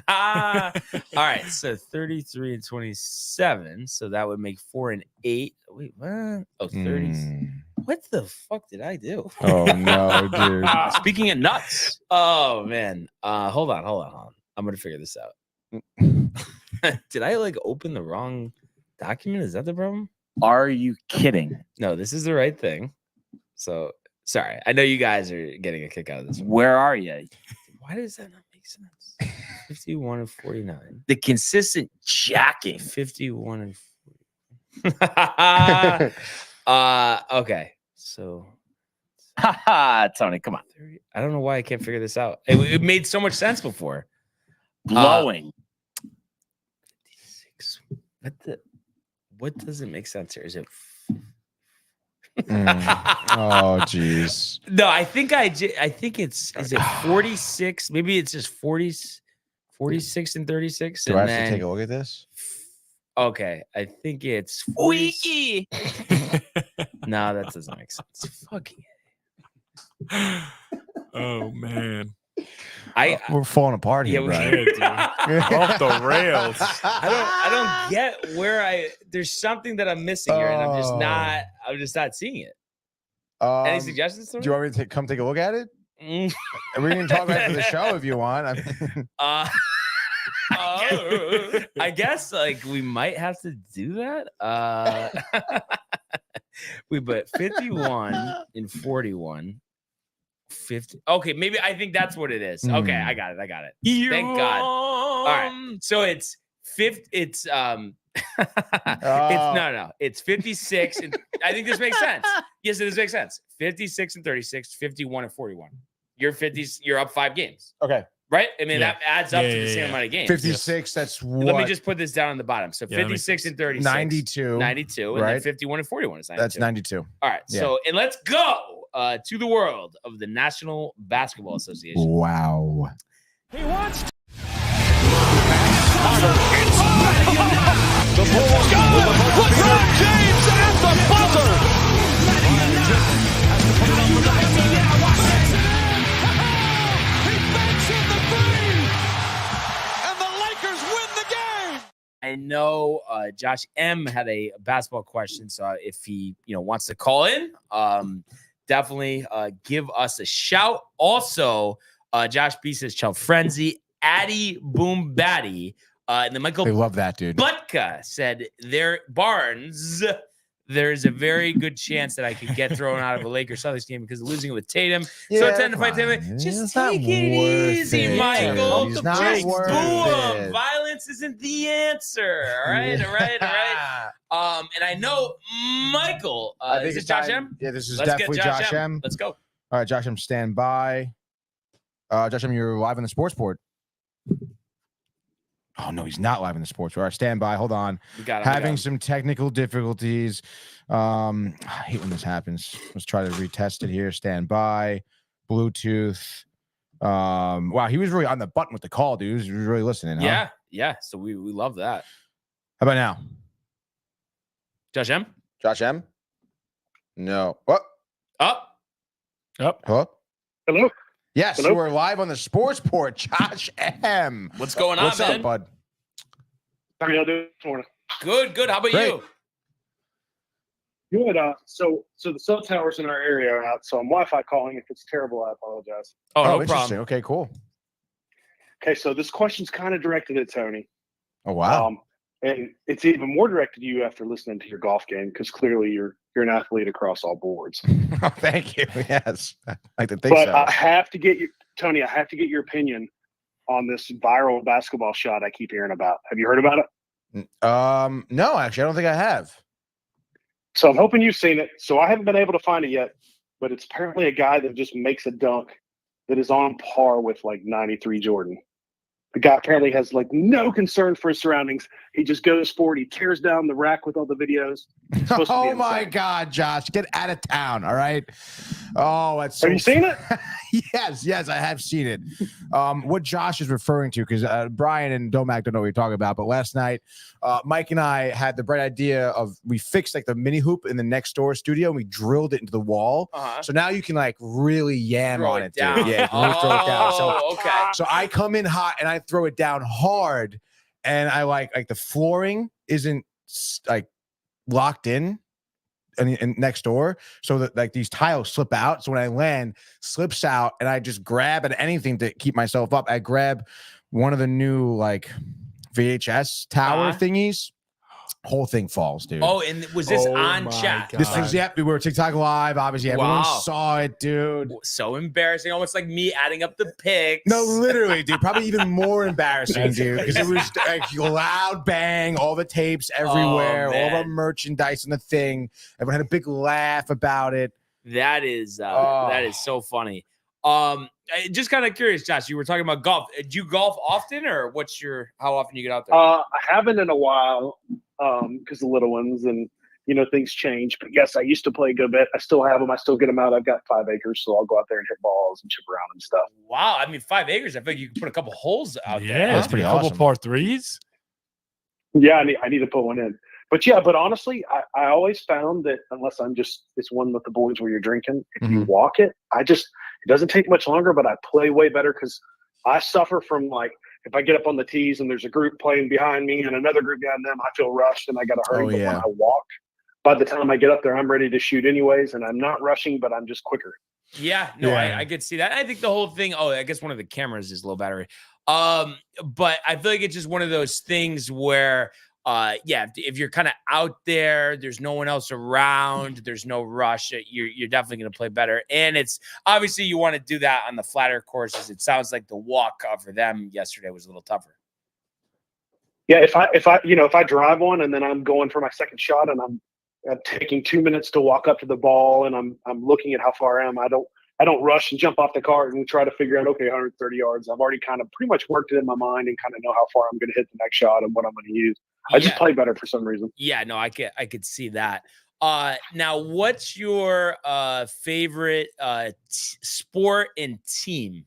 all right. So 33-27. So that would make 4-8. Wait, what? Oh, 30. What the fuck did I do? Oh no, dude. Speaking of nuts. Oh man. Hold on. I'm gonna figure this out. Did I open the wrong document? Is that the problem? Are you kidding? No, this is the right thing. So sorry. I know you guys are getting a kick out of this one. Where are you? Why does that not make sense? 51-49. The consistent jacking. 51-40. Okay. So Haha, Tony, come on. I don't know why I can't figure this out. It made so much sense before. Glowing. 56. What doesn't make sense here? Is it? Oh, jeez. No, I think is it 46? Maybe it's just 46 and 36. Do I have to take a look at this? Okay, I think it's Wiki. No, that doesn't make sense. Fucking. Oh man, We're falling apart here, we Brian. Yeah, dude. Off the rails. I don't get where there's something that I'm missing here, and I'm just not seeing it. Any suggestions? Do you want me to come take a look at it? Mm. And we can talk about it for the show if you want. I guess like we might have to do that. We put 51 and 41. 50. Okay, maybe I think that's what it is. Okay, I got it. Thank God. All right. So it's 50. It's it's 56 and I think this makes sense. Yes, this makes sense. 56 and 36, 51 and 41. You're up 5 games. Okay. Right? I mean, that adds up to the same amount of games. 56, that's what? Let me just put this down on the bottom. So 56 and 36. 92. 92. And right? then 51 and 41 is 92. That's 92. All right. Yeah. So, and let's go to the world of the National Basketball Association. Wow. He wants to. The Bulls go! LeBron James at the buzzer! He banks in the three! And the Lakers win the game! I know Josh M had a basketball question, so if he wants to call in, definitely give us a shout. Also, Josh B says Child Frenzy, Addy Boom Batty, and then Michael They love that, dude. Butka said Barnes. There's a very good chance that I could get thrown out of a Lakers Celtics game because of losing it with Tatum. So I tend to fight Tatum. Just take it easy, Michael. He's not Just worth boo him. it. Violence isn't the answer. All right. And I know Michael. I think Is it's this Josh time- M? Yeah, this is Let's definitely get Josh M. Let's go. All right, Josh M, stand by. Josh M, you're live on the sports board. Oh, no, he's not live in the sports board. All right, stand by. Hold on. We got him. Having some technical difficulties. I hate when this happens. Let's try to retest it here. Stand by. Bluetooth. Wow, he was really on the button with the call, dude. He was really listening. Huh? Yeah. So we love that. How about now? Josh M? Josh M? No. What? Up. Hello? Hello? Yes, Hello? you are live on the sports board. Josh M. What's going on, What's man? up, bud? How are y'all doing this morning? Good. How about Great. you? Good. So the cell towers in our area are out, so I'm Wi-Fi calling. If it's terrible, I apologize. Oh, no interesting. problem. Okay, cool. Okay, so this question's kind of directed at Tony. Oh, wow. And it's even more directed to you after listening to your golf game, because clearly you're an athlete across all boards. Oh, thank you. Yes. I like to think But so. I have to get Tony, I have to get your opinion on this viral basketball shot I keep hearing about. Have you heard about it? No, actually, I don't think I have. So I'm hoping you've seen it. So I haven't been able to find it yet, but it's apparently a guy that just makes a dunk that is on par with like 93 Jordan. The guy apparently has like no concern for his surroundings. He just goes forward. He tears down the rack with all the videos. It's supposed to be Oh my insane. God, Josh, get out of town. All right. Oh, that's so Have you seen it? Yes, I have seen it. What Josh is referring to, because Brian and Domac don't know what you're talking about, but last night, Mike and I had the bright idea of we fixed like the mini hoop in the next door studio and we drilled it into the wall. Uh-huh. So now you can like really yam Throw on it it, dude. down. Yeah, you can really throw it down. Oh, okay. So I come in hot and I throw it down hard, and I like the flooring isn't like locked in and next door, so that like these tiles slip out. So when I land, slips out, and I just grab at anything to keep myself up. I grab one of the new like VHS tower thingies. Whole thing falls, dude. Oh, and was this Oh on my chat? God. This was we were TikTok live. Obviously, everyone Wow. saw it, dude. So embarrassing, almost like me adding up the pics. No, literally, dude. Probably even more embarrassing, dude, because it was like loud bang, all the tapes everywhere, all the man. merchandise and the thing. Everyone had a big laugh about it. That is so funny. Just kind of curious, Josh, you were talking about golf. Do you golf often, or how often you get out there? I haven't in a while because the little ones and things change. But yes, I used to play a good bit. I still have them. I still get them out. I've got 5 acres, so I'll go out there and hit balls and chip around and stuff. Wow, I mean 5 acres. I think you can put a couple holes out there. Yeah, that's pretty a couple awesome. par threes. Yeah, I need to put one in. But honestly, I always found that unless it's one with the boys where you're drinking, if you walk it, it doesn't take much longer, but I play way better because I suffer from if I get up on the tees and there's a group playing behind me and another group behind them, I feel rushed and I got to hurry. But when I walk, by the time I get up there, I'm ready to shoot anyways, and I'm not rushing, but I'm just quicker. Yeah, no, I could see that. I think the whole thing. Oh, I guess one of the cameras is low battery. But I feel like it's just one of those things where, if you're kind of out there, there's no one else around, there's no rush. You're definitely going to play better. And it's obviously you want to do that on the flatter courses. It sounds like the walk for them yesterday was a little tougher. Yeah, if I drive one and then I'm going for my second shot and I'm taking 2 minutes to walk up to the ball and I'm looking at how far I am, I don't rush and jump off the cart and try to figure out, okay, 130 yards. I've already kind of pretty much worked it in my mind and kind of know how far I'm going to hit the next shot and what I'm going to use. I just play better for some reason. Yeah, no, I could see that. Now, what's your favorite sport and team?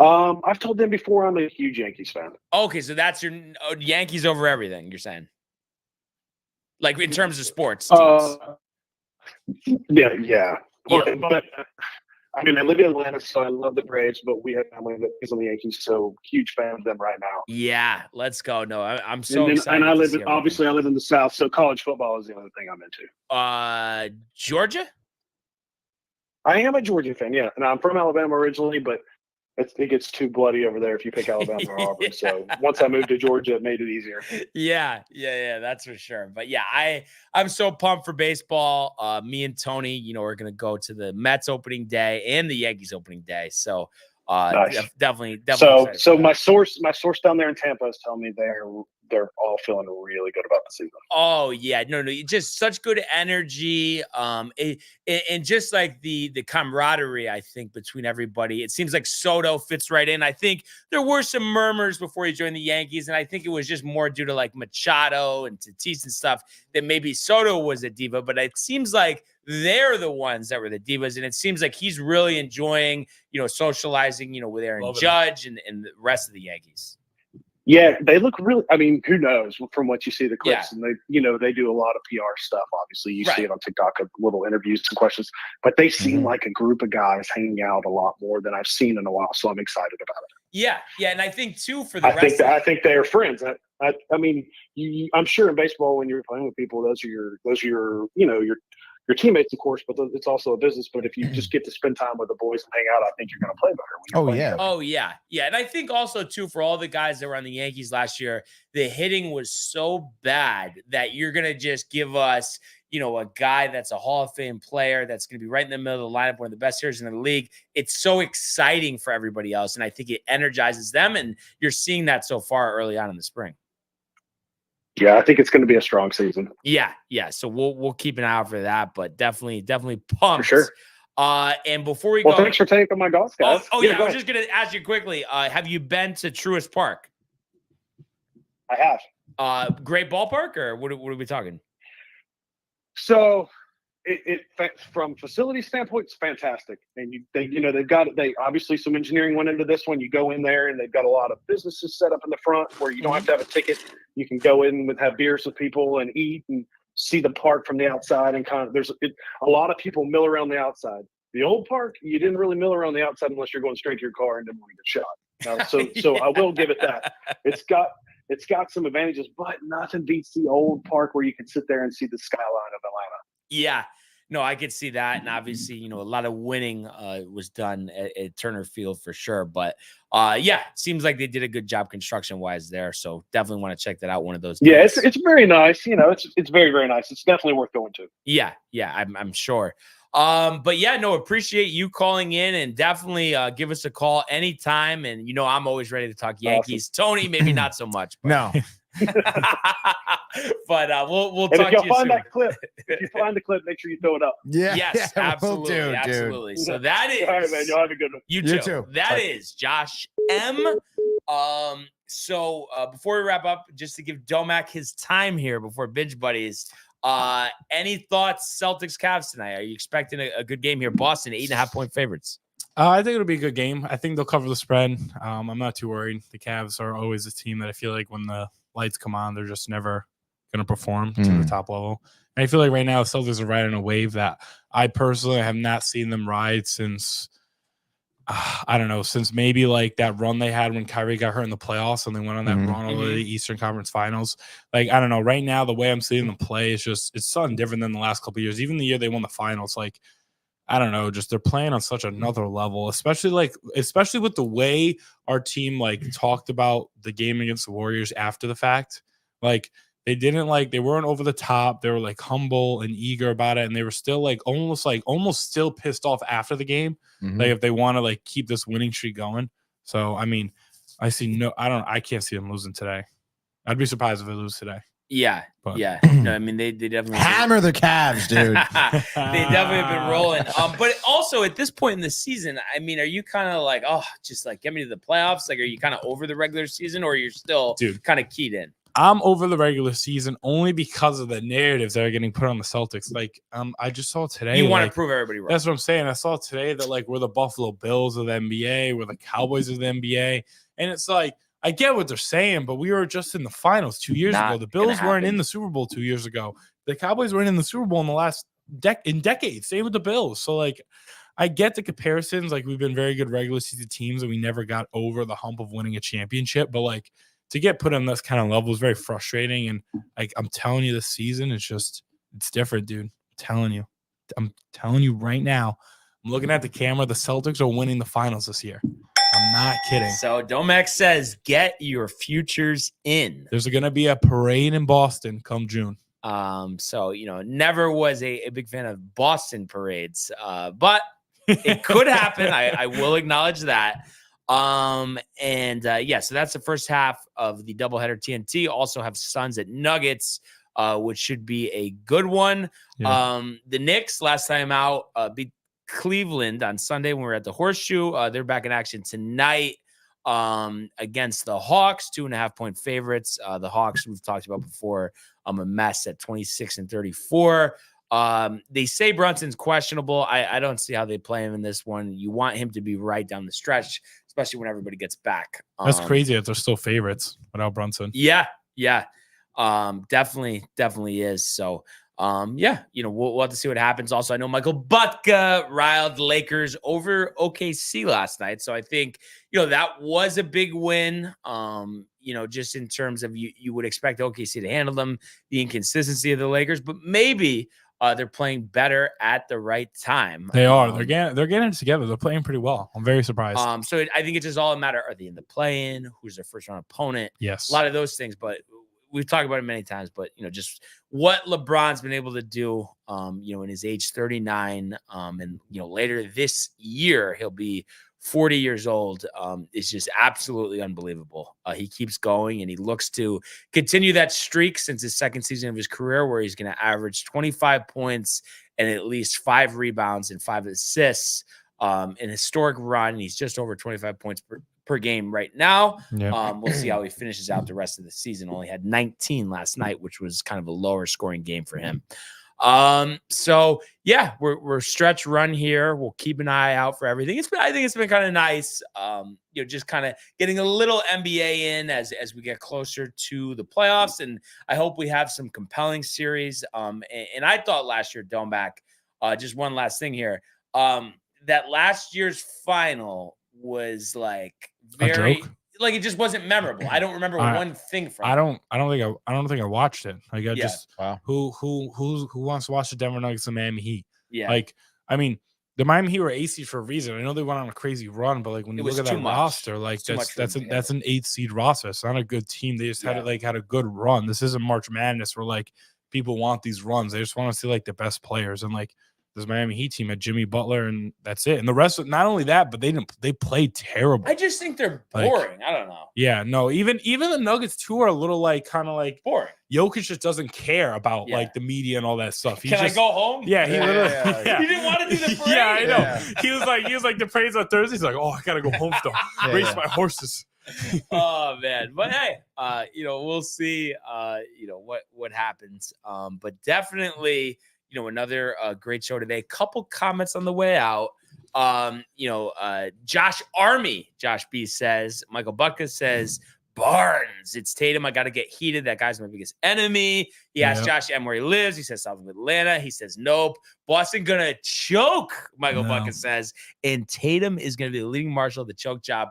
I've told them before I'm a huge Yankees fan. Okay, so that's your Yankees over everything, you're saying? Like in terms of sports teams. Yeah. But I mean, I live in Atlanta, so I love the Braves, but we have family that is on the Yankees, so huge fan of them right now. Yeah, let's go. No, I'm so excited. And I live in the South, so college football is the other thing I'm into. Georgia? I am a Georgia fan, yeah. And I'm from Alabama originally, but it gets too bloody over there if you pick Alabama or Auburn. Yeah. So once I moved to Georgia, it made it easier. Yeah, that's for sure. But yeah, I'm so pumped for baseball. Me and Tony, we're gonna go to the Mets opening day and the Yankees opening day. So nice. definitely. So my source down there in Tampa is telling me they're all feeling really good about the season. Oh yeah, no, just such good energy, and just like the camaraderie, I think, between everybody. It seems like Soto fits right in. I think there were some murmurs before he joined the Yankees, and I think it was just more due to like Machado and Tatis and stuff that maybe Soto was a diva, but it seems like they're the ones that were the divas, and it seems like he's really enjoying, socializing, with Aaron Judge and the rest of the Yankees. Yeah, they look really. I mean, who knows from what you see the clips, and they do a lot of PR stuff. Obviously, you see it on TikTok, little interviews and questions. But they seem like a group of guys hanging out a lot more than I've seen in a while. So I'm excited about it. Yeah, and I think too for the rest. I think they are friends. I mean, I'm sure in baseball when you're playing with people, those are your your teammates, of course, but it's also a business. But if you just get to spend time with the boys and hang out, I think you're going to play better. Oh, yeah. And I think also, too, for all the guys that were on the Yankees last year, the hitting was so bad that you're going to just give us, a guy that's a Hall of Fame player that's going to be right in the middle of the lineup, one of the best hitters in the league. It's so exciting for everybody else, and I think it energizes them, and you're seeing that so far early on in the spring. Yeah, I think it's going to be a strong season. Yeah. So we'll keep an eye out for that, but definitely pumped. For sure. And before we go, thanks for taking my golf, guys. I was just going to ask you quickly. Have you been to Truist Park? I have. Great ballpark, or what are we talking? So, it from facility standpoint, it's fantastic. And they obviously some engineering went into this one. You go in there and they've got a lot of businesses set up in the front where you don't have to have a ticket. You can go in and have beers with people and eat and see the park from the outside. And a lot of people mill around the outside. The old park, you didn't really mill around the outside unless you're going straight to your car and didn't want to get shot. So I will give it that. It's got some advantages, but nothing beats the old park where you can sit there and see the skyline of Atlanta. Yeah. No, I could see that. And obviously, a lot of winning was done at Turner Field for sure. But seems like they did a good job construction-wise there. So definitely want to check that out one of those days. Yeah, it's very nice. It's very, very nice. It's definitely worth going to. Yeah, I'm sure. Appreciate you calling in, and definitely give us a call anytime. And I'm always ready to talk Yankees. Awesome. Tony, maybe not so much. But. No. But we'll And talk if to y'all you find soon. that clip, if you find the clip, make sure you throw it up. Yeah. Yes, will absolutely, do, dude. absolutely. So that is All right, man. Y'all have a good one. you You too. too. That Bye. is Josh M. So before we wrap up, just to give Domac his time here before Binge Buddies, any thoughts Celtics Cavs tonight? Are you expecting a good game here? Boston 8.5-point favorites. I think it'll be a good game. I think they'll cover the spread. I'm not too worried. The Cavs are always a team that I feel like when the lights come on, they're just never going to perform to the top level. And I feel like right now the Celtics are riding a wave that I personally have not seen them ride since I don't know, since maybe like that run they had when Kyrie got hurt in the playoffs and they went on that run all the way to the Eastern Conference Finals. Like, I don't know. Right now, the way I'm seeing them play is just it's something different than the last couple of years. Even the year they won the finals, like, I don't know, just they're playing on such another level, especially with the way our team like talked about the game against the Warriors after the fact. Like, they weren't over the top. They were like humble and eager about it. And they were still almost still pissed off after the game. Like if they want to like keep this winning streak going. So, I mean, I can't see them losing today. I'd be surprised if they lose today. Yeah, But- yeah. No, I mean they definitely Hammer the Cavs, dude. they definitely have been rolling. But also at this point in the season, I mean, are you kind of like, oh, just like get me to the playoffs? Like, are you kind of over the regular season, or you're still kind of keyed in? I'm over the regular season only because of the narratives that are getting put on the Celtics. Like, I just saw today. You want like, to prove everybody wrong. That's what I'm saying. I saw today that like we're the Buffalo Bills of the NBA, we're the Cowboys of the NBA, and it's like I get what they're saying, but we were just in the finals 2 years ago. The Bills weren't in the Super Bowl 2 years ago. The Cowboys weren't in the Super Bowl in the last decades. Same with the Bills. So like, I get the comparisons. Like we've been very good regular season teams, and we never got over the hump of winning a championship. But like to get put on this kind of level is very frustrating. And like I'm telling you, this season it's different, dude. I'm telling you right now. I'm looking at the camera. The Celtics are winning the finals this year. I'm not kidding. So Domex says, get your futures in. There's going to be a parade in Boston come June. So, never was a big fan of Boston parades, but it could happen. I will acknowledge that. So that's the first half of the doubleheader TNT. Also have Suns at Nuggets, which should be a good one. Yeah. The Knicks last time out beat Cleveland on Sunday when we were at the Horseshoe. They're back in action tonight against the Hawks, 2.5-point favorites. The Hawks we've talked about before. A mess at 26-34. They say Brunson's questionable. I don't see how they play him in this one. You want him to be right down the stretch, especially when everybody gets back. That's crazy that they're still favorites without Brunson. Yeah. Definitely is. So we'll have to see what happens. Also, I know Michael Butka riled the Lakers over OKC last night. So I think, that was a big win. Just in terms of you would expect OKC to handle them, the inconsistency of the Lakers, but maybe they're playing better at the right time. They are. They're getting it together. They're playing pretty well. I'm very surprised. So I think it's just all a matter. Are they in the play-in? Who's their first round opponent? Yes. A lot of those things, but we've talked about it many times, but just what LeBron's been able to do, in his age 39, and later this year he'll be 40 years old. Is just absolutely unbelievable. He keeps going, and he looks to continue that streak since his second season of his career, where he's going to average 25 points and at least 5 rebounds and 5 assists. An historic run. He's just over 25 points per game right now. Yep. We'll see how he finishes out the rest of the season. Only had 19 last night, which was kind of a lower scoring game for him. We're stretch run here. We'll keep an eye out for everything. I think it's been kind of nice. Just kind of getting a little NBA in as we get closer to the playoffs. And I hope we have some compelling series. And I thought last year, Domeback, just one last thing here. That last year's final was like very like it just wasn't memorable. I don't remember one thing from I don't think I watched it. Like I just who wants to watch the Denver Nuggets and Miami Heat? Yeah. Like I mean, the Miami Heat were AC for a reason. I know they went on a crazy run, but like when you look at that roster, like that's an 8th seed roster. It's not a good team. They just had a good run. This isn't March Madness where like people want these runs. They just want to see like the best players, and like this Miami Heat team had Jimmy Butler, and that's it. And the rest, not only that, but they played terrible. I just think they're boring. I don't know. Yeah, no, even the Nuggets too are a little kind of boring. Jokic just doesn't care about the media and all that stuff. Can I go home? Yeah, he literally. He didn't want to do the parade. Yeah, I know. Yeah. He was like the parade's on Thursday. He's like, oh, I gotta go home still. Race my horses. Oh man, but hey, we'll see. What happens. But definitely, another great show today. Couple comments on the way out. Josh B says, Michael Buckus says, Barnes, it's Tatum. I got to get heated. That guy's my biggest enemy. He asked Josh M where he lives. He says something with Atlanta. He says nope. Boston gonna choke. Michael Buckus says, and Tatum is gonna be the leading marshal of the choke job.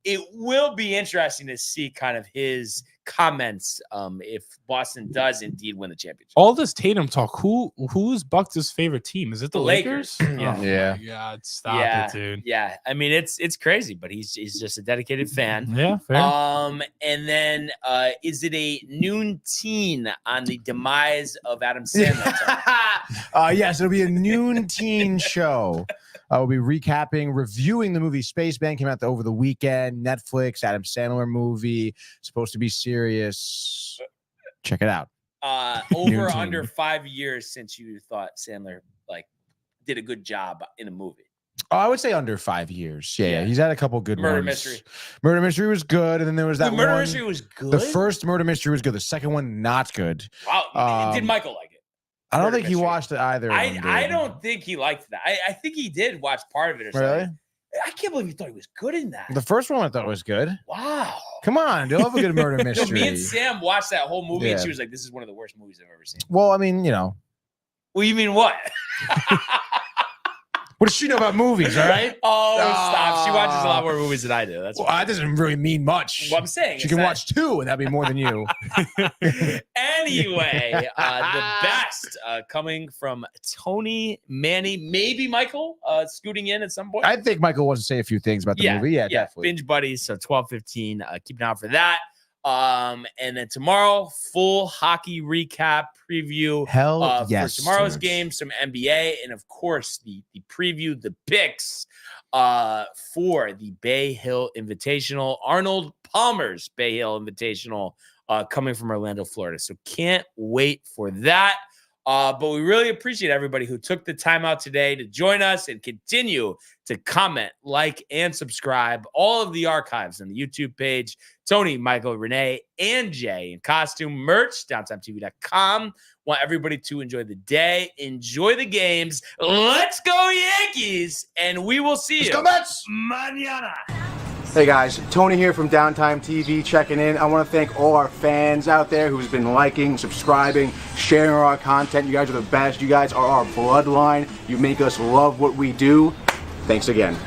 It will be interesting to see kind of his comments if Boston does indeed win the championship. All this Tatum talk. Who's Bucks' favorite team? Is it the Lakers? Yeah. Oh my God, stop it, dude. Yeah. I mean, it's crazy, but he's just a dedicated fan. Yeah, fair. And then is it a noon teen on the demise of Adam Sandler? Yes, it'll be a noon teen show. We'll be reviewing the movie Spaceman. Came out over the weekend. Netflix, Adam Sandler movie. Supposed to be serious. Check it out. Over under 5 years since you thought Sandler did a good job in a movie. Oh, I would say under 5 years. Yeah. He's had a couple good Murder ones. Mystery. Murder Mystery was good, and then there was that Murder one. Mystery was good. The first Murder Mystery was good. The second one not good. Wow. Did Michael like it? I don't think he watched it either. I don't think he liked that. I think he did watch part of it or something. Really? I can't believe you thought he was good in that. The first one I thought was good. Wow. Come on, do love a good murder mystery. Me and Sam watched that whole movie, and she was like, "This is one of the worst movies I've ever seen." Well, I mean, Well, you mean what? What does she know about movies? All right. Oh, stop! She watches a lot more movies than I do. That's that doesn't really mean much. What I'm saying. She can watch 2, and that'd be more than you. Anyway, the best coming from Tony, Manny, maybe Michael scooting in at some point. I think Michael wants to say a few things about the movie. Yeah, definitely. Binge Buddies, so 12:15. Keep an eye out for that. And then tomorrow, full hockey recap preview. Hell yes. For tomorrow's game, some NBA, and of course the preview, the picks for the Bay Hill Invitational, Arnold Palmer's Bay Hill Invitational, coming from Orlando, Florida. So can't wait for that. But we really appreciate everybody who took the time out today to join us and continue to comment, like, and subscribe. All of the archives on the YouTube page. Tony, Michael, Renee, and Jay in costume merch, downtimetv.com. Want everybody to enjoy the day, enjoy the games. Let's go Yankees, and we will see you. Let's go Mets! Mañana. Hey guys, Tony here from Downtime TV checking in. I want to thank all our fans out there who's been liking, subscribing, sharing our content. You guys are the best. You guys are our bloodline. You make us love what we do. Thanks again.